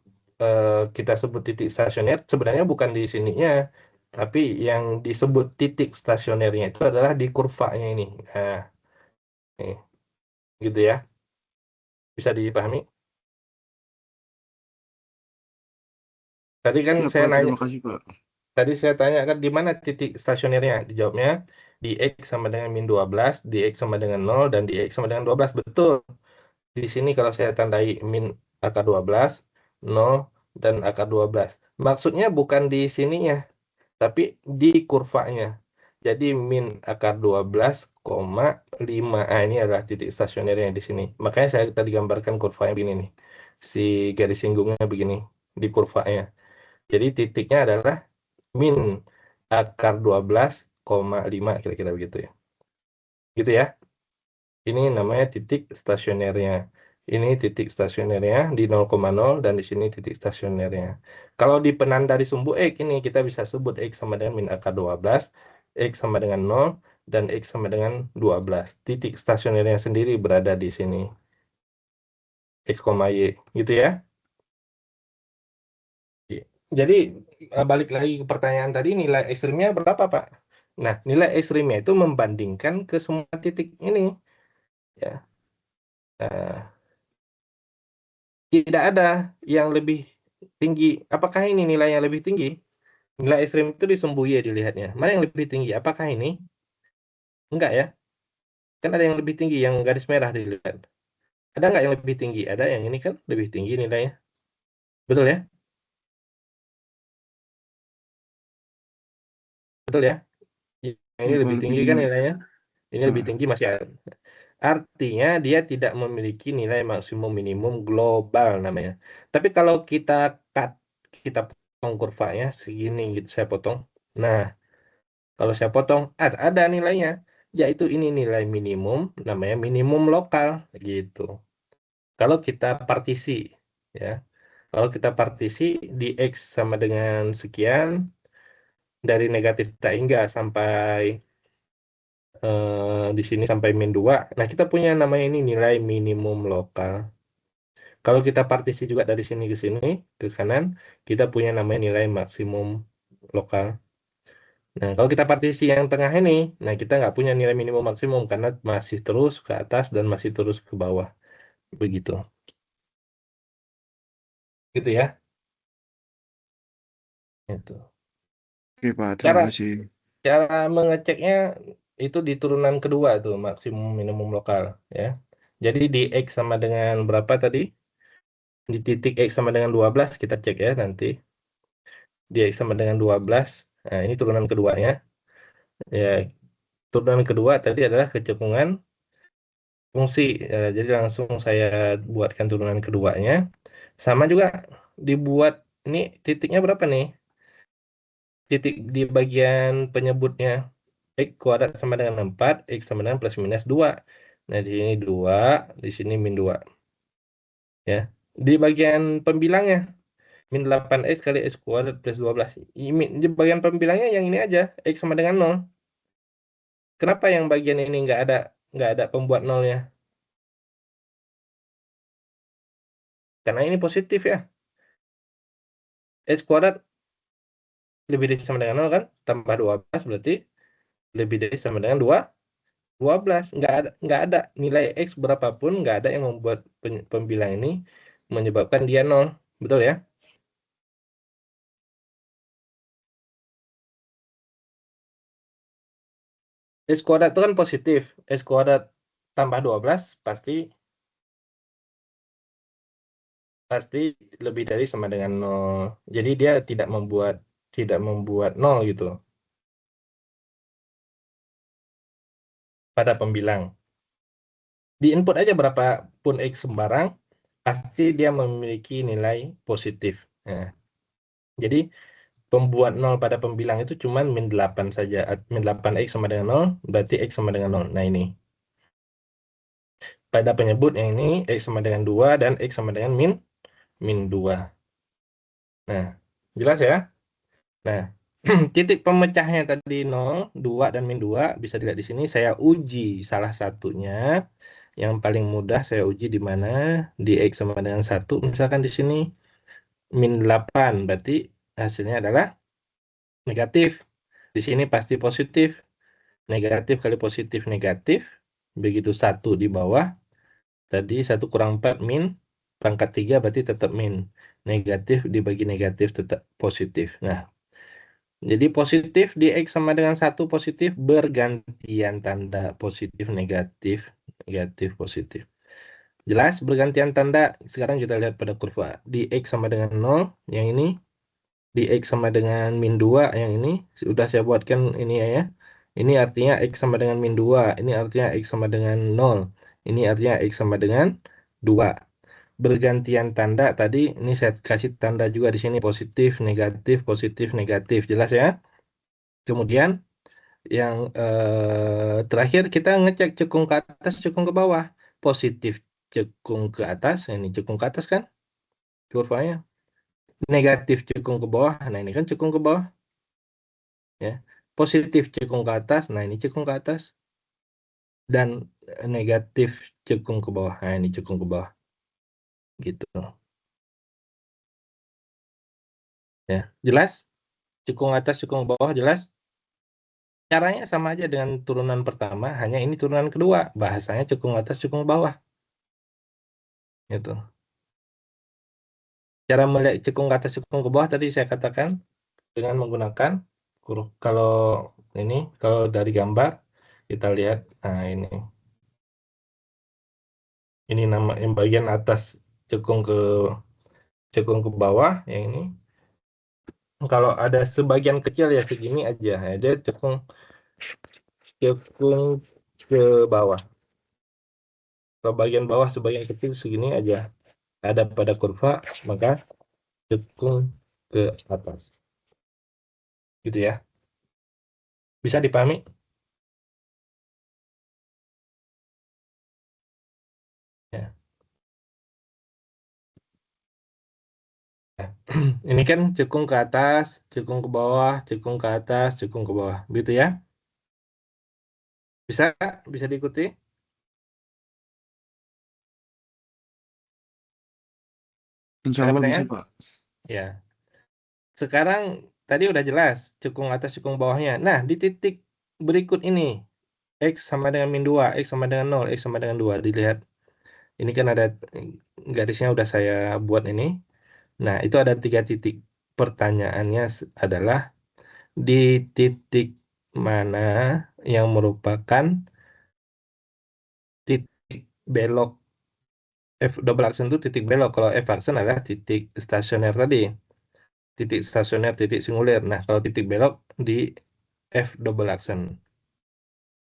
kita sebut titik stasioner. Sebenarnya bukan di sininya. Tapi yang disebut titik stasionernya itu adalah di kurvanya ini. Nah, nih. Gitu ya. Bisa dipahami? Tadi kan Siap saya Pak, nanya, terima kasih Pak. tadi saya tanya kan di mana titik stasionernya? Dijawabnya di X sama dengan min 12, di X sama dengan 0, dan di X sama dengan 12. Betul. Di sini kalau saya tandai min akar 12, 0, dan akar 12. Maksudnya bukan di sininya, tapi di kurvanya. Jadi min akar 12,5. Ini adalah titik stasionernya di sini. Makanya saya tadi gambarkan kurvanya begini nih. Si garis singgungnya begini di kurvanya. Jadi titiknya adalah min akar 12,5 kira-kira begitu ya. Gitu ya. Ini namanya titik stasionernya. Ini titik stasionernya di 0,0 dan di sini titik stasionernya. Kalau di penanda di sumbu X ini kita bisa sebut X sama dengan min akar 12, X sama dengan 0, dan X sama dengan 12. Titik stasionernya sendiri berada di sini. X, Y. Gitu ya. Jadi balik lagi ke pertanyaan tadi, nilai ekstrimnya berapa, Pak? Nah, nilai ekstrimnya itu membandingkan ke semua titik ini. Ya. Nah, tidak ada yang lebih tinggi. Apakah ini nilai yang lebih tinggi? Nilai ekstrim itu di sumbu Y dilihatnya. Mana yang lebih tinggi? Apakah ini? Enggak ya. Kan ada yang lebih tinggi, yang garis merah dilihat. Ada nggak yang lebih tinggi? Ada yang ini kan lebih tinggi nilainya. Betul ya? Betul ya? Yang ini Iya Pak, lebih lebih tinggi kan tinggi. nilainya. Ini lebih Nah, tinggi masih ada. Artinya dia tidak memiliki nilai maksimum minimum global namanya. Tapi kalau kita potong kurvanya segini gitu saya potong. Nah, kalau saya potong ada nilainya, yaitu ini nilai minimum namanya minimum lokal gitu. Kalau kita partisi ya. Kalau kita partisi di X sama dengan sekian dari negatif tak hingga sampai di sini sampai min 2. Nah, kita punya namanya ini nilai minimum lokal. Kalau kita partisi juga dari sini ke sini, ke kanan, kita punya namanya nilai maksimum lokal. Nah, kalau kita partisi yang tengah ini, nah kita nggak punya nilai minimum maksimum karena masih terus ke atas dan masih terus ke bawah. Begitu. Gitu ya. Itu. Oke Pak, terima Cara kasih. cara mengeceknya itu di turunan kedua tuh maksimum minimum lokal ya. Jadi di X sama dengan berapa tadi? Di titik X sama dengan 12 kita cek ya nanti. Di X sama dengan 12. Nah, ini turunan keduanya. Ya, turunan kedua tadi adalah kecekungan fungsi. Jadi langsung saya buatkan turunan keduanya. Sama juga dibuat ini titiknya berapa nih? Titik di bagian penyebutnya X kuadrat sama dengan 4, X sama dengan plus minus 2. Nah, di sini 2, di sini min 2. Ya. Di bagian pembilangnya, min 8X kali X kuadrat plus 12. Di bagian pembilangnya yang ini aja, X sama dengan 0. Kenapa yang bagian ini nggak ada pembuat nolnya? Karena ini positif ya. X kuadrat lebih dari sama dengan 0 kan? Tambah 12 berarti lebih dari sama dengan 12. Nggak ada nilai X berapapun, nggak ada yang membuat pembilang ini menyebabkan dia 0. Betul ya? X kuadrat itu kan positif. X kuadrat tambah 12 pasti lebih dari sama dengan 0. Jadi dia tidak membuat 0 gitu pada pembilang. Di input aja berapapun X sembarang, pasti dia memiliki nilai positif. Nah, jadi pembuat 0 pada pembilang itu cuma min 8 saja. Min 8X sama dengan 0, berarti X sama dengan 0. Nah ini. Pada penyebut yang ini, X sama dengan 2 dan X sama dengan min 2. Nah, jelas ya? Nah, titik pemecahnya tadi 0, 2, dan min 2 bisa dilihat di sini. Saya uji salah satunya. Yang paling mudah saya uji di mana? Di X sama dengan 1. Misalkan di sini min 8. Berarti hasilnya adalah negatif. Di sini pasti positif. Negatif kali positif negatif. Begitu 1 di bawah. Tadi 1 kurang 4 min. Pangkat 3 berarti tetap min. Negatif dibagi negatif tetap positif. Nah, jadi positif di X sama dengan 1 positif bergantian tanda positif, negatif, negatif, positif. Jelas bergantian tanda. Sekarang kita lihat pada kurva. Di X sama dengan 0, yang ini. Di X sama dengan min 2, yang ini. Sudah saya buatkan ini ya. Ini artinya X sama dengan min 2. Ini artinya X sama dengan 0. Ini artinya X sama dengan 2. Bergantian tanda tadi. Ini saya kasih tanda juga di sini. Positif, negatif. Jelas ya? Kemudian yang terakhir kita ngecek cekung ke atas, cekung ke bawah. Positif cekung ke atas, ini cekung ke atas kan kurvanya. Negatif cekung ke bawah, nah ini kan cekung ke bawah. Ya. Positif cekung ke atas, nah ini cekung ke atas. Dan negatif cekung ke bawah, nah ini cekung ke bawah. Gitu. Ya, jelas? Cekung atas, cekung ke bawah, jelas? Caranya sama aja dengan turunan pertama, hanya ini turunan kedua. Bahasanya cekung atas, cekung ke bawah. Gitu. Cara melihat cekung ke atas, cekung ke bawah tadi saya katakan dengan menggunakan kalau kalau dari gambar kita lihat, nah ini nama yang bagian atas cekung ke bawah, yang ini kalau ada sebagian kecil ya segini aja, ya, dia cekung ke bawah. Kalau bagian bawah sebagian kecil segini aja ada pada kurva, maka cekung ke atas. Gitu ya. Bisa dipahami? Ya. Ini kan cekung ke atas, cekung ke bawah, cekung ke atas, cekung ke bawah. Gitu ya. Bisa diikuti? Insya Ada Allah bisa pertanyaan? Pak. Ya. Sekarang tadi udah jelas cekung atas cekung bawahnya. Nah, di titik berikut ini X sama dengan min 2, X sama dengan 0, X sama dengan 2. Dilihat. Ini kan ada garisnya udah saya buat ini. Nah, itu ada 3 titik. Pertanyaannya adalah di titik mana yang merupakan titik belok F double aksen itu titik belok. Kalau F aksen adalah titik stasioner tadi. Titik stasioner, titik singulir. Nah, kalau titik belok di F double aksen.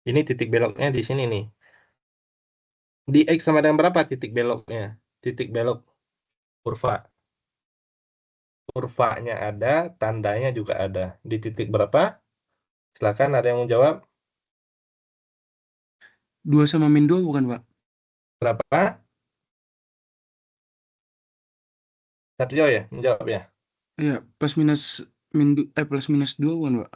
Ini titik beloknya di sini nih. Di X sama dengan berapa titik beloknya? Titik belok kurva. Kurvanya ada, tandanya juga ada. Di titik berapa? Silakan ada yang menjawab. 2 sama min 2 bukan, Pak? Berapa? Satrio ya, menjawab ya. Iya, plus minus 2 bukan, Pak?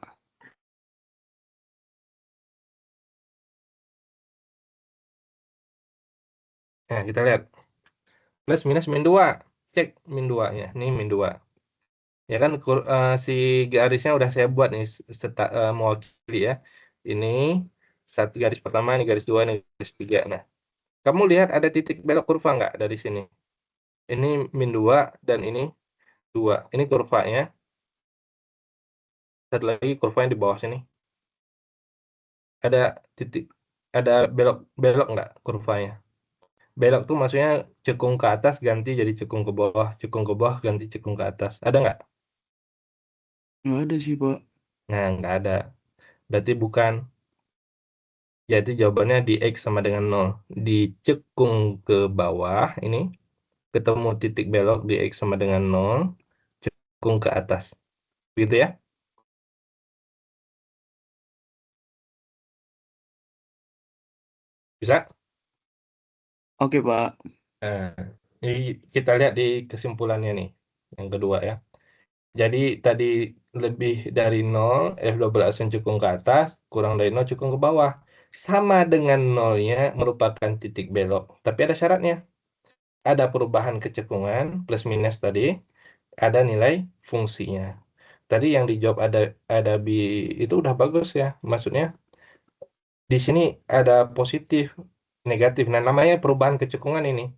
Nah, kita lihat. Plus minus min 2. Cek min 2-nya. Ini min 2. Ya kan si garisnya udah saya buat nih mewakili ya. Ini satu garis pertama, ini garis 2, ini garis 3. Nah, kamu lihat ada titik belok kurva nggak dari sini? Ini min 2 dan ini 2. Ini kurvanya. Satu lagi kurvanya di bawah sini. Ada titik, ada belok nggak kurvanya? Belok tuh maksudnya cekung ke atas ganti jadi cekung ke bawah ganti cekung ke atas. Ada nggak? Nggak ada sih, Pak. Nah, nggak ada. Berarti bukan. Jadi jawabannya di X sama dengan 0. Dicekung ke bawah ini. Ketemu titik belok di X sama dengan 0. Cekung ke atas. Gitu ya. Bisa? Oke, Pak. Nah, ini kita lihat di kesimpulannya nih. Yang kedua ya. Jadi tadi lebih dari 0, F double aksen cekung ke atas, kurang dari 0 cekung ke bawah. Sama dengan 0-nya merupakan titik belok. Tapi ada syaratnya. Ada perubahan kecekungan, plus minus tadi, ada nilai fungsinya. Tadi yang dijawab ada itu udah bagus ya. Maksudnya di sini ada positif, negatif. Nah, namanya perubahan kecekungan ini.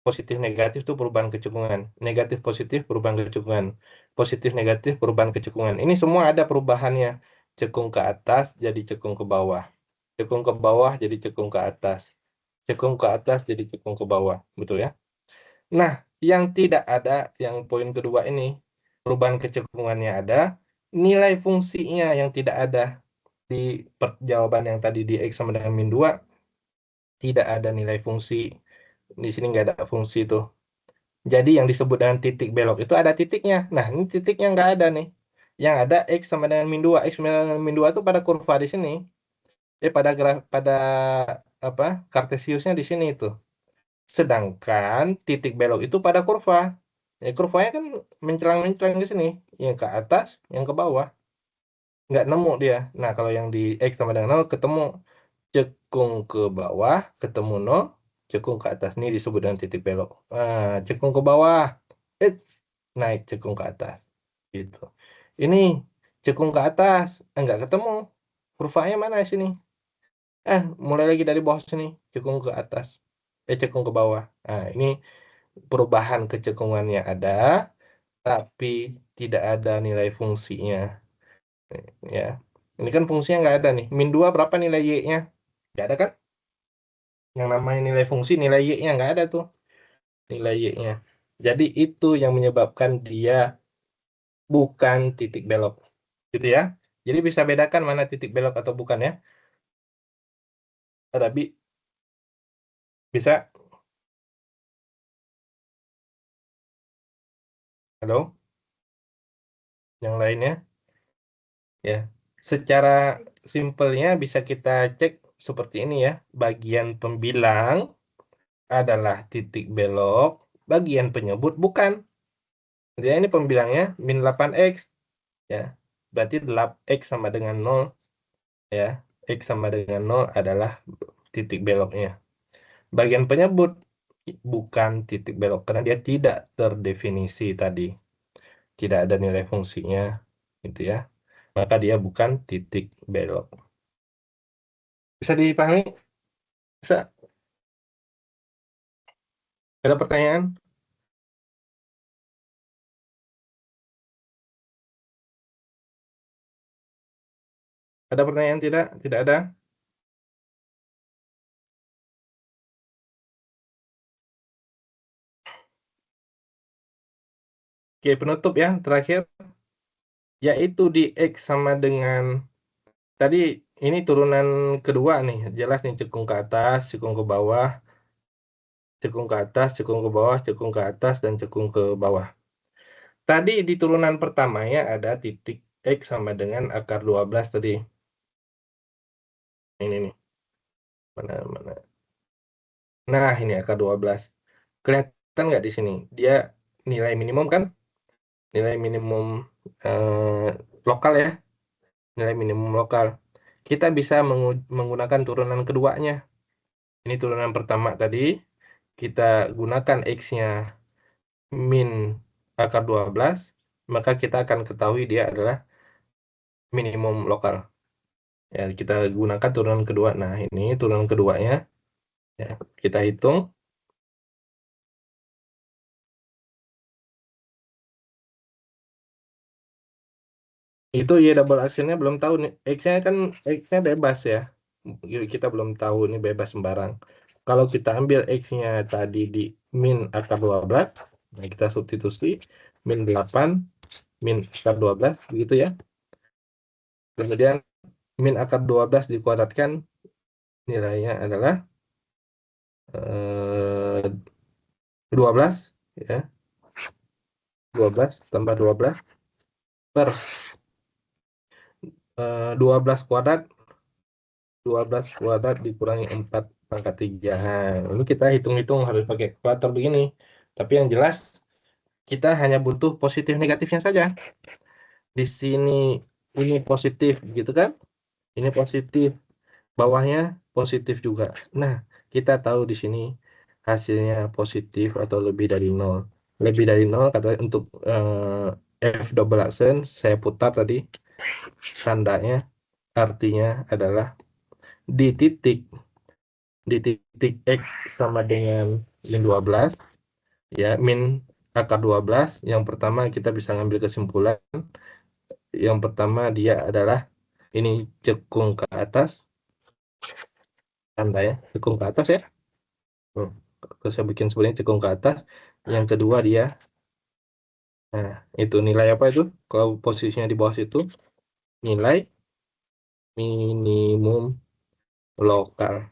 Positif negatif itu perubahan kecekungan. Negatif positif perubahan kecekungan. Positif negatif perubahan kecekungan. Ini semua ada perubahannya. Cekung ke atas jadi cekung ke bawah. Cekung ke bawah jadi cekung ke atas. Cekung ke atas jadi cekung ke bawah. Betul ya? Nah, yang tidak ada, yang poin kedua ini, perubahan kecekungannya ada, nilai fungsinya yang tidak ada. Di jawaban yang tadi di X sama dengan min 2, tidak ada nilai fungsi. Di sini nggak ada fungsi tuh. Jadi yang disebut dengan titik belok itu ada titiknya. Nah, ini titiknya nggak ada nih. Yang ada X sama dengan min 2. X sama dengan min 2 itu pada kurva di sini. Pada kartesiusnya di sini itu. Sedangkan titik belok itu pada kurva. Ya, kurvanya kan mencelang-mencelang di sini. Yang ke atas, yang ke bawah. Nggak nemu dia. Nah, kalau yang di X sama dengan 0 ketemu cekung ke bawah, ketemu 0, cekung ke atas. Ini disebut dengan titik belok. Nah, cekung ke bawah, naik cekung ke atas. Gitu. Ini cekung ke atas, nggak ketemu. Kurvanya mana di sini? Mulai lagi dari bawah sini, cekung ke atas. Cekung ke bawah. Nah, ini perubahan kecekungannya ada, tapi tidak ada nilai fungsinya. Ya, ini kan fungsinya nggak ada nih. Min 2 berapa nilai Y-nya? Nggak ada kan? Yang namanya nilai fungsi, nilai Y-nya nggak ada tuh. Nilai Y-nya. Jadi itu yang menyebabkan dia bukan titik belok. Gitu ya. Jadi bisa bedakan mana titik belok atau bukan ya. Ada bisa? Halo? Yang lainnya? Ya. Secara simpelnya bisa kita cek seperti ini ya. Bagian pembilang adalah titik belok, bagian penyebut bukan. Jadi ini pembilangnya min 8x. Ya. Berarti X sama dengan 0. Ya. X sama dengan 0 adalah titik beloknya. Bagian penyebut bukan titik belok karena dia tidak terdefinisi tadi. Tidak ada nilai fungsinya. gitu ya. Maka dia bukan titik belok. Bisa dipahami? Bisa? Ada pertanyaan? Ada pertanyaan tidak? Tidak ada? Oke, penutup ya, terakhir. Yaitu di X sama dengan, tadi ini turunan kedua nih, jelas nih cekung ke atas, cekung ke bawah, cekung ke atas, cekung ke bawah, cekung ke atas, dan cekung ke bawah. Tadi di turunan pertamanya ada titik X sama dengan akar 12 tadi. Ini nih. Mana. Nah, ini akar 12. Kelihatan nggak di sini? Dia nilai minimum kan? Nilai minimum lokal ya. Nilai minimum lokal. Kita bisa menggunakan turunan keduanya. Ini turunan pertama tadi. Kita gunakan X-nya min akar 12. Maka kita akan ketahui dia adalah minimum lokal. Ya, kita gunakan turunan kedua. Nah, ini turunan keduanya. Ya, kita hitung. Itu ya double hasilnya belum tahu nih. X-nya kan X-nya bebas ya. Kita belum tahu ini bebas sembarang. Kalau kita ambil X-nya tadi di min akar 12, nah kita substitusi min 8 min akar 12 begitu ya. Kemudian min akar 12 dikuadratkan nilainya adalah 12 ya. 12 tambah 12 per 12 kuadrat 12 kuadrat dikurangi 4 pangkat 3. Nah, ini kita hitung-hitung harus pakai kalkulator begini. Tapi yang jelas kita hanya butuh positif negatifnya saja. Di sini ini positif gitu kan? Ini positif, bawahnya positif juga. Nah, kita tahu di sini hasilnya positif atau lebih dari 0. Lebih dari 0 kata untuk F double aksen saya putar tadi tandanya, artinya adalah di titik X sama dengan min 12 ya, min akar 12. Yang pertama kita bisa ngambil kesimpulan, yang pertama dia adalah ini cekung ke atas, tanda ya, cekung ke atas ya. Terus saya bikin sebenarnya cekung ke atas. Yang kedua dia, nah itu nilai apa itu? Kalau posisinya di bawah situ, nilai minimum lokal.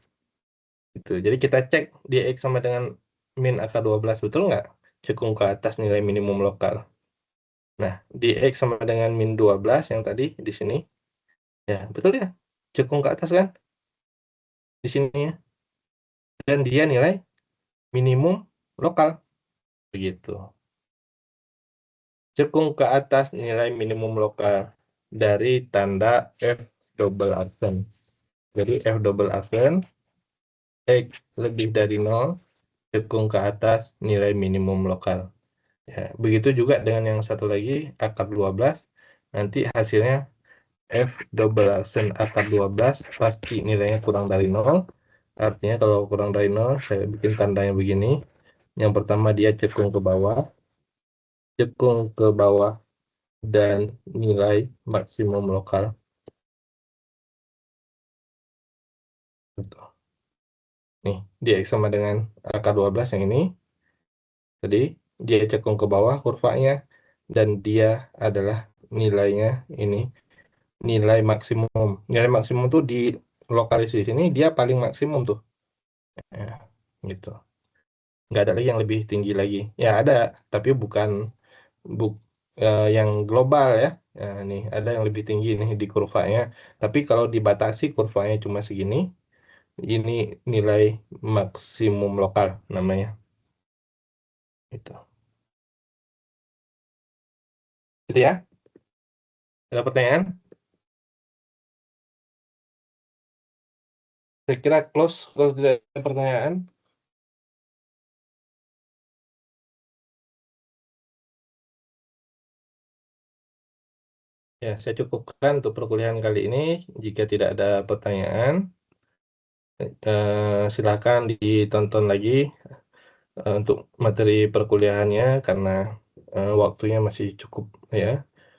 Gitu. Jadi kita cek di X sama dengan min akar 12 betul nggak? Cekung ke atas nilai minimum lokal. Nah, di X sama dengan min 12 yang tadi di sini. Ya, betul ya. Cekung ke atas kan? Di sini ya. Dan dia nilai minimum lokal. Begitu. Cekung ke atas nilai minimum lokal dari tanda F double aksen. Jadi F double aksen, X lebih dari 0, cekung ke atas nilai minimum lokal. Ya, begitu juga dengan yang satu lagi, akar 12. Nanti hasilnya F double aksen akar 12 pasti nilainya kurang dari 0. Artinya kalau kurang dari 0, saya bikin tandanya begini. Yang pertama dia cekung ke bawah, dan nilai maksimum lokal. Nih, dia X sama dengan akar 12 yang ini. Tadi dia cekung ke bawah kurvanya, dan dia adalah nilainya ini. Nilai maksimum. Nilai maksimum tuh di lokalis di sini dia paling maksimum tuh. Ya, gitu. Nggak ada lagi yang lebih tinggi lagi. Ya ada, tapi bukan yang global ya. Nah, nih ada yang lebih tinggi nih di kurvanya. Tapi kalau dibatasi kurvanya cuma segini, ini nilai maksimum lokal namanya. Itu. Itu ya. Ada pertanyaan? Saya kira close kalau tidak ada pertanyaan. Ya, saya cukupkan untuk perkuliahan kali ini. Jika tidak ada pertanyaan, silakan ditonton lagi untuk materi perkuliahannya karena waktunya masih cukup ya.